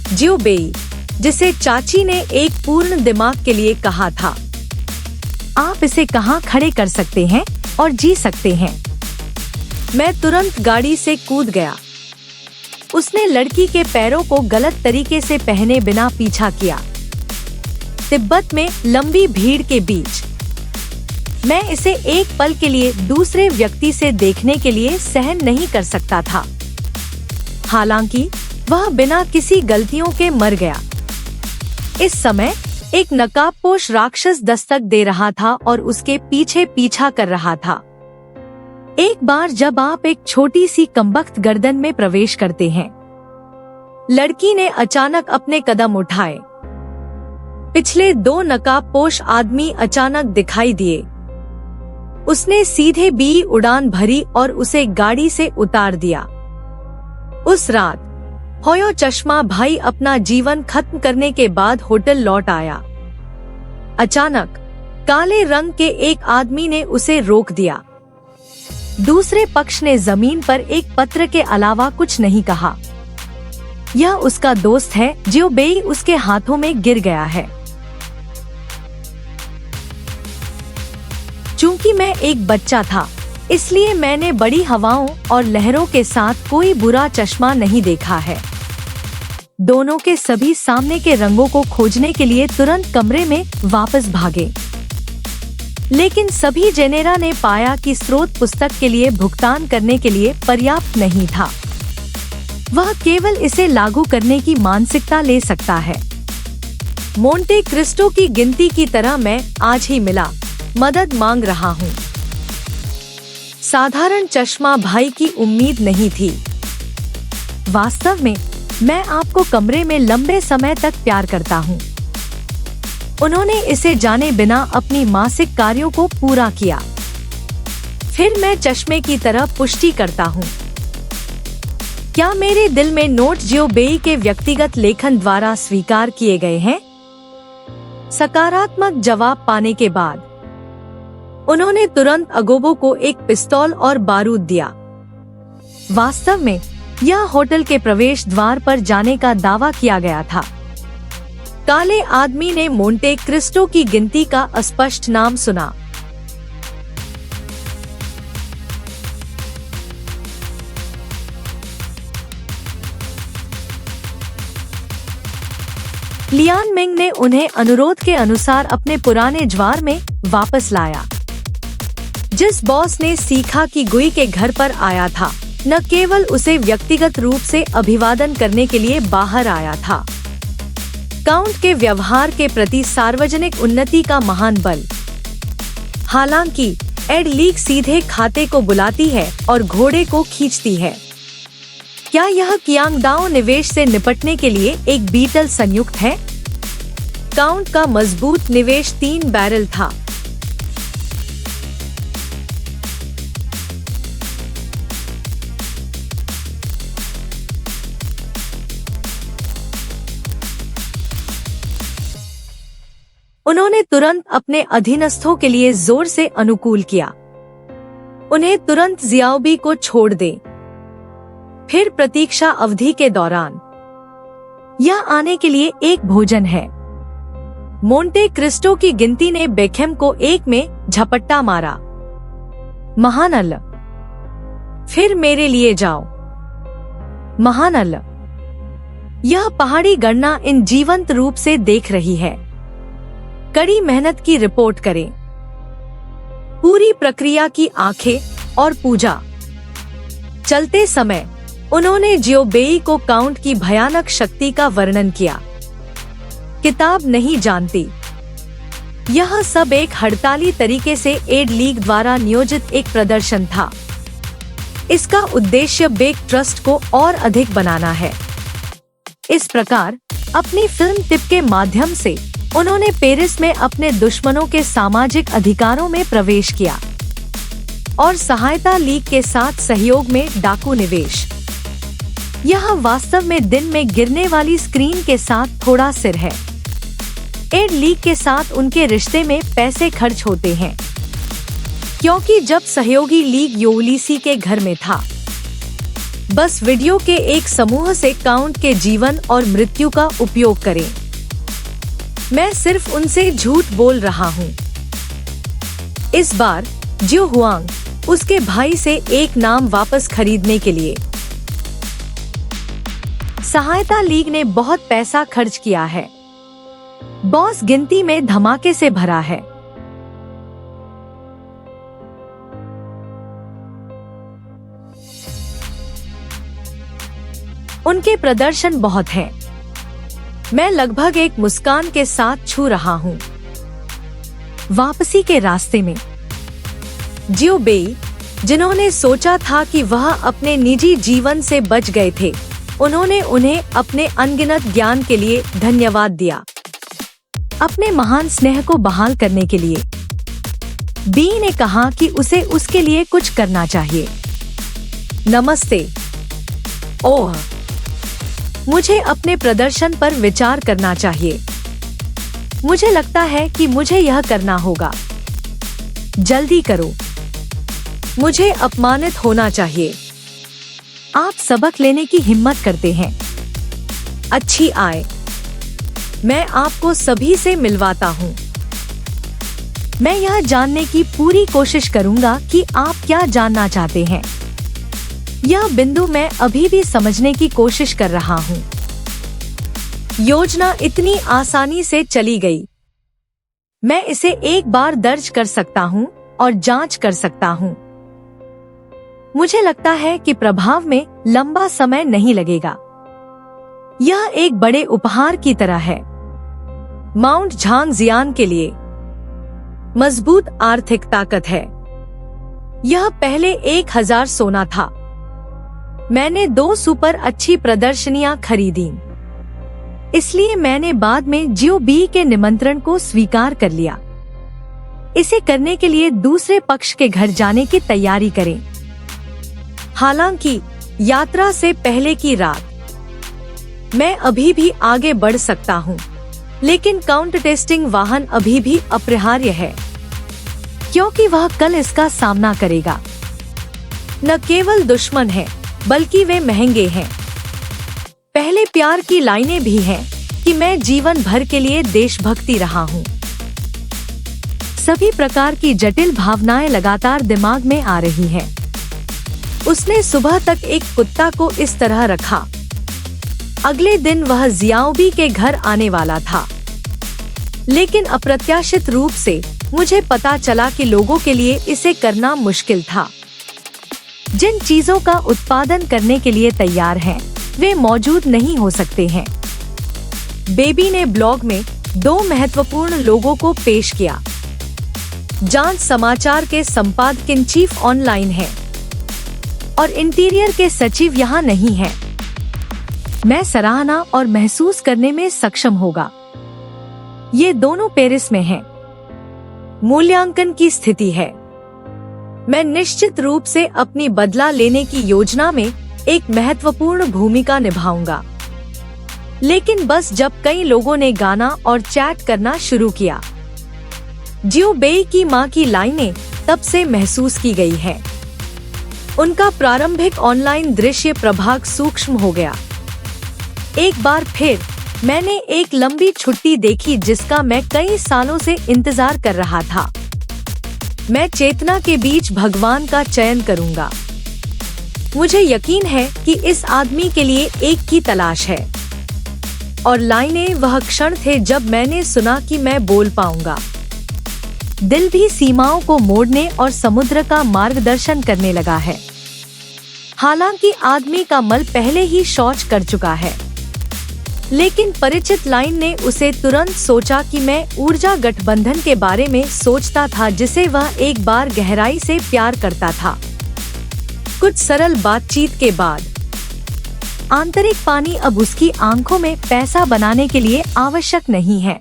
[SPEAKER 1] जियोबेई, जिसे चाची ने एक पूर्ण दिमाग के लिए कहा था, आप इसे कहाँ खड़े कर सकते हैं और जी सकते हैं। मैं तुरंत गाड़ी से कूद गया। उसने लड़की के पैरों को गलत तरीके से पहने बिना पीछा किया। तिब्बत में लंबी भीड़ के बीच मैं इसे एक पल के लिए दूसरे व्यक्ति से देखने के लिए सहन नहीं कर सकता था। हालांकि वह बिना किसी गलतियों के मर गया। इस समय एक नकाबपोश राक्षस दस्तक दे रहा था और उसके पीछे पीछा कर रहा था। एक बार जब आप एक छोटी सी कमबख्त गर्दन में प्रवेश करते हैं, लड़की ने अचानक अपने कदम उठाए। पिछले 2 नकाबपोश आदमी अचानक दिखाई दिए। उसने सीधे बी उड़ान भरी और उसे गाड़ी से उतार दिया। उस रात होयो चश्मा भाई अपना जीवन खत्म करने के बाद होटल लौट आया। अचानक काले रंग के एक आदमी ने उसे रोक दिया। दूसरे पक्ष ने जमीन पर एक पत्र के अलावा कुछ नहीं कहा। यह उसका दोस्त है। जियोबेई उसके हाथों में गिर गया है। चूंकि मैं एक बच्चा था, इसलिए मैंने बड़ी हवाओं और लहरों के साथ कोई बुरा चश्मा नहीं देखा है। दोनों के सभी सामने के रंगों को खोजने के लिए तुरंत कमरे में वापस भागे, लेकिन सभी जेनेरा ने पाया कि स्रोत पुस्तक के लिए भुगतान करने के लिए पर्याप्त नहीं था। वह केवल इसे लागू करने की मानसिकता ले सकता है। मोंटे क्रिस्टो की गिनती की तरह मैं आज ही मिला, मदद मांग रहा हूँ। साधारण चश्मा भाई की उम्मीद नहीं थी। वास्तव में मैं आपको कमरे में लंबे समय तक प्यार करता हूँ। उन्होंने इसे जाने बिना अपनी मासिक कार्यों को पूरा किया। फिर मैं चश्मे की तरह पुष्टि करता हूँ। क्या मेरे दिल में नोट जियोबेई के व्यक्तिगत लेखन द्वारा स्वीकार किए गए हैं? सकारात्मक जवाब पाने के बाद उन्होंने तुरंत अगोबो को एक पिस्तौल और बारूद दिया। वास्तव में यह होटल के प्रवेश द्वार पर जाने का दावा किया गया था। काले आदमी ने मोंटे क्रिस्टो की गिनती का अस्पष्ट नाम सुना। लियान मिंग ने उन्हें अनुरोध के अनुसार अपने पुराने ज्वार में वापस लाया। जिस बॉस ने सीखा कि गुई के घर पर आया था, न केवल उसे व्यक्तिगत रूप से अभिवादन करने के लिए बाहर आया था। काउंट के व्यवहार के प्रति सार्वजनिक उन्नति का महान बल। हालांकि एड लीक सीधे खाते को बुलाती है और घोड़े को खींचती है। क्या यह कियांगदाओ निवेश से निपटने के लिए एक बीटल संयुक्त है? काउंट का मजबूत निवेश 3 बैरल था। उन्होंने तुरंत अपने अधीनस्थों के लिए जोर से अनुकूल किया। उन्हें तुरंत जियाओबी को छोड़ दे। फिर प्रतीक्षा अवधि के दौरान यह आने के लिए एक भोजन है। मोंटे क्रिस्टो की गिनती ने बेकहम को एक में झपट्टा मारा। महान अल्लाह, फिर मेरे लिए जाओ। महान अल्लाह, यह पहाड़ी गणना इन जीवंत रूप से देख रही है। कड़ी मेहनत की रिपोर्ट करें। पूरी प्रक्रिया की आंखें और पूजा। चलते समय उन्होंने जियोबेई को काउंट की भयानक शक्ति का वर्णन किया। किताब नहीं जानती। यह सब एक हड़ताली तरीके से एड लीग द्वारा नियोजित एक प्रदर्शन था। इसका उद्देश्य बेक ट्रस्ट को और अधिक बनाना है। इस प्रकार अपनी फिल्म टिप के माध्यम से उन्होंने पेरिस में अपने दुश्मनों के सामाजिक अधिकारों में प्रवेश किया और सहायता लीग के साथ सहयोग में डाकू निवेश। यह वास्तव में दिन में गिरने वाली स्क्रीन के साथ थोड़ा सिर है। एड लीग के साथ उनके रिश्ते में पैसे खर्च होते हैं, क्योंकि जब सहयोगी लीग योलिसी के घर में था, बस वीडियो के एक समूह से काउंट के जीवन और मृत्यु का उपयोग करें। मैं सिर्फ उनसे झूठ बोल रहा हूँ। इस बार जियो हुआंग उसके भाई से एक नाम वापस खरीदने के लिए सहायता लीग ने बहुत पैसा खर्च किया है। बॉस गिनती में धमाके से भरा है। उनके प्रदर्शन बहुत हैं। मैं लगभग एक मुस्कान के साथ छू रहा हूँ। वापसी के रास्ते में जियोबेई, जिन्होंने सोचा था कि वह अपने निजी जीवन से बच गए थे, उन्होंने उन्हें अपने अनगिनत ज्ञान के लिए धन्यवाद दिया। अपने महान स्नेह को बहाल करने के लिए बी ने कहा कि उसे उसके लिए कुछ करना चाहिए। नमस्ते। ओह, मुझे अपने प्रदर्शन पर विचार करना चाहिए। मुझे लगता है कि मुझे यह करना होगा। जल्दी करो। मुझे अपमानित होना चाहिए। आप सबक लेने की हिम्मत करते हैं। अच्छी आय। मैं आपको सभी से मिलवाता हूँ। मैं यह जानने की पूरी कोशिश करूंगा कि आप क्या जानना चाहते हैं। यह बिंदु मैं अभी भी समझने की कोशिश कर रहा हूँ। योजना इतनी आसानी से चली गई। मैं इसे एक बार दर्ज कर सकता हूँ और जांच कर सकता हूँ। मुझे लगता है कि प्रभाव में लंबा समय नहीं लगेगा। यह एक बड़े उपहार की तरह है। माउंट झांगजियान के लिए मजबूत आर्थिक ताकत है। यह पहले 1000 सोना था। मैंने 2 सुपर अच्छी प्रदर्शनियां खरीदी, इसलिए मैंने बाद में जियोबी के निमंत्रण को स्वीकार कर लिया। इसे करने के लिए दूसरे पक्ष के घर जाने की तैयारी करें। हालांकि यात्रा से पहले की रात मैं अभी भी आगे बढ़ सकता हूँ, लेकिन काउंट टेस्टिंग वाहन अभी भी अपरिहार्य है, क्योंकि वह कल इसका सामना करेगा। न केवल दुश्मन है, बल्कि वे महंगे हैं। पहले प्यार की लाइनें भी हैं कि मैं जीवन भर के लिए देशभक्ति रहा हूँ। सभी प्रकार की जटिल भावनाएं लगातार दिमाग में आ रही हैं। उसने सुबह तक एक कुत्ता को इस तरह रखा। अगले दिन वह जियाओबी के घर आने वाला था, लेकिन अप्रत्याशित रूप से मुझे पता चला कि लोगों के लिए इसे करना मुश्किल था। जिन चीजों का उत्पादन करने के लिए तैयार हैं, वे मौजूद नहीं हो सकते हैं। बेबी ने ब्लॉग में 2 महत्वपूर्ण लोगों को पेश किया। जांच समाचार के संपादक इन चीफ ऑनलाइन है और इंटीरियर के सचिव यहाँ नहीं है। मैं सराहना और महसूस करने में सक्षम होगा। ये दोनों पेरिस में हैं। मूल्यांकन की स्थिति है। मैं निश्चित रूप से अपनी बदला लेने की योजना में एक महत्वपूर्ण भूमिका निभाऊंगा, लेकिन बस जब कई लोगों ने गाना और चैट करना शुरू किया, जियो बेई की मां की लाइनें तब से महसूस की गई है। उनका प्रारंभिक ऑनलाइन दृश्य प्रभाग सूक्ष्म हो गया। एक बार फिर मैंने एक लंबी छुट्टी देखी जिसका मैं कई सालों से इंतजार कर रहा था। मैं चेतना के बीच भगवान का चयन करूंगा। मुझे यकीन है कि इस आदमी के लिए एक की तलाश है। और लाइनें वह क्षण थे जब मैंने सुना कि मैं बोल पाऊंगा। दिल भी सीमाओं को मोड़ने और समुद्र का मार्गदर्शन करने लगा है। हालांकि आदमी का मल पहले ही शौच कर चुका है, लेकिन परिचित लाइन ने उसे तुरंत सोचा कि मैं ऊर्जा गठबंधन के बारे में सोचता था जिसे वह एक बार गहराई से प्यार करता था। कुछ सरल बातचीत के बाद आंतरिक पानी अब उसकी आंखों में पैसा बनाने के लिए आवश्यक नहीं है।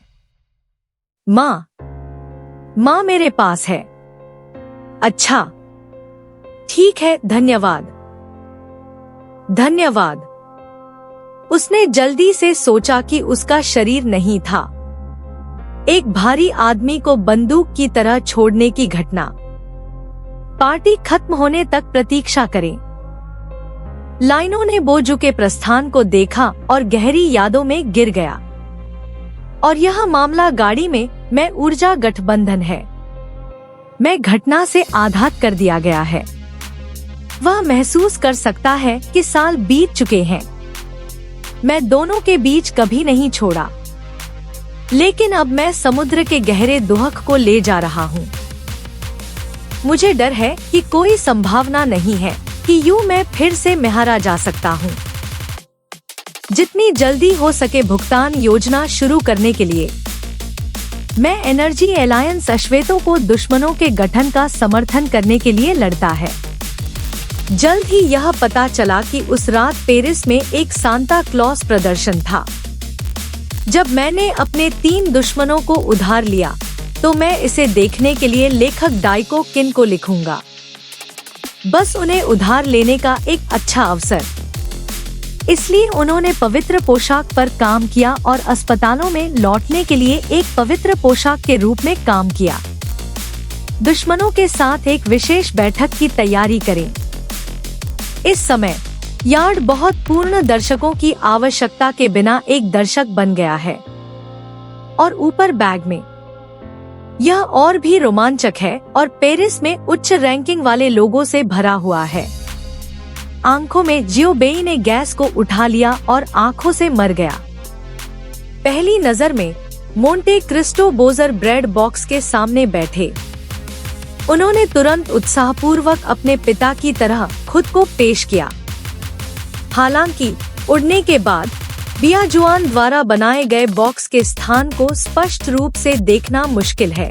[SPEAKER 1] माँ मेरे पास है। अच्छा, ठीक है, धन्यवाद। उसने जल्दी से सोचा कि उसका शरीर नहीं था। एक भारी आदमी को बंदूक की तरह छोड़ने की घटना। पार्टी खत्म होने तक प्रतीक्षा करें। लाइनों ने बोजू के प्रस्थान को देखा और गहरी यादों में गिर गया। और यह मामला गाड़ी में मैं ऊर्जा गठबंधन है। मैं घटना से आघात कर दिया गया है। वह महसूस कर सकता है कि साल बीत चुके हैं। मैं दोनों के बीच कभी नहीं छोड़ा, लेकिन अब मैं समुद्र के गहरे दुहक को ले जा रहा हूँ। मुझे डर है कि कोई संभावना नहीं है कि यूं मैं फिर से मेहरा जा सकता हूँ। जितनी जल्दी हो सके भुगतान योजना शुरू करने के लिए। मैं एनर्जी अलायंस अश्वेतों को दुश्मनों के गठन का समर्थन करने के लिए लड़ता है। जल्द ही यह पता चला कि उस रात पेरिस में एक सांता क्लॉस प्रदर्शन था। जब मैंने अपने 3 दुश्मनों को उधार लिया तो मैं इसे देखने के लिए लेखक डाइको किन को लिखूंगा। बस उन्हें उधार लेने का एक अच्छा अवसर। इसलिए उन्होंने पवित्र पोशाक पर काम किया और अस्पतालों में लौटने के लिए एक पवित्र पोशाक के रूप में काम किया। दुश्मनों के साथ एक विशेष बैठक की तैयारी करें। इस समय यार्ड बहुत पूर्ण दर्शकों की आवश्यकता के बिना एक दर्शक बन गया है। और ऊपर बैग में यह और भी रोमांचक है और पेरिस में उच्च रैंकिंग वाले लोगों से भरा हुआ है। आंखों में जियो बेई ने गैस को उठा लिया और आंखों से मर गया। पहली नजर में मोंटे क्रिस्टो बोजर ब्रेड बॉक्स के सामने बैठे। उन्होंने तुरंत उत्साहपूर्वक अपने पिता की तरह खुद को पेश किया। हालांकि उड़ने के बाद बियाजुआन द्वारा बनाए गए बॉक्स के स्थान को स्पष्ट रूप से देखना मुश्किल है,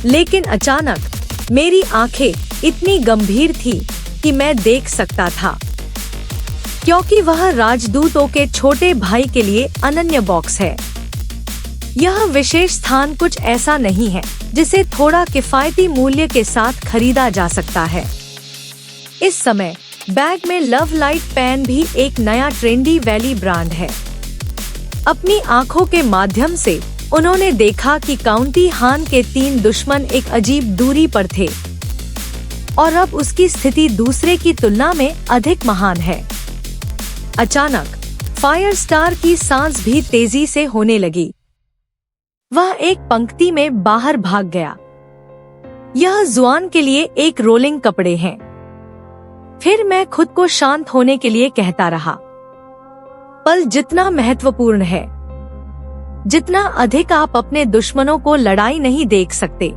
[SPEAKER 1] लेकिन अचानक मेरी आंखें इतनी गंभीर थी कि मैं देख सकता था, क्योंकि वह राजदूतों के छोटे भाई के लिए अनन्य बॉक्स है। यह विशेष स्थान कुछ ऐसा नहीं है जिसे थोड़ा किफायती मूल्य के साथ खरीदा जा सकता है। इस समय बैग में लव लाइट पेन भी एक नया ट्रेंडी वैली ब्रांड है। अपनी आंखों के माध्यम से उन्होंने देखा कि काउंटी हान के 3 दुश्मन एक अजीब दूरी पर थे और अब उसकी स्थिति दूसरे की तुलना में अधिक महान है। अचानक फायर स्टार की सांस भी तेजी से होने लगी। वह एक पंक्ति में बाहर भाग गया। यह जुआन के लिए एक रोलिंग कपड़े हैं। फिर मैं खुद को शांत होने के लिए कहता रहा। पल जितना महत्वपूर्ण है, जितना अधिक आप अपने दुश्मनों को लड़ाई नहीं देख सकते।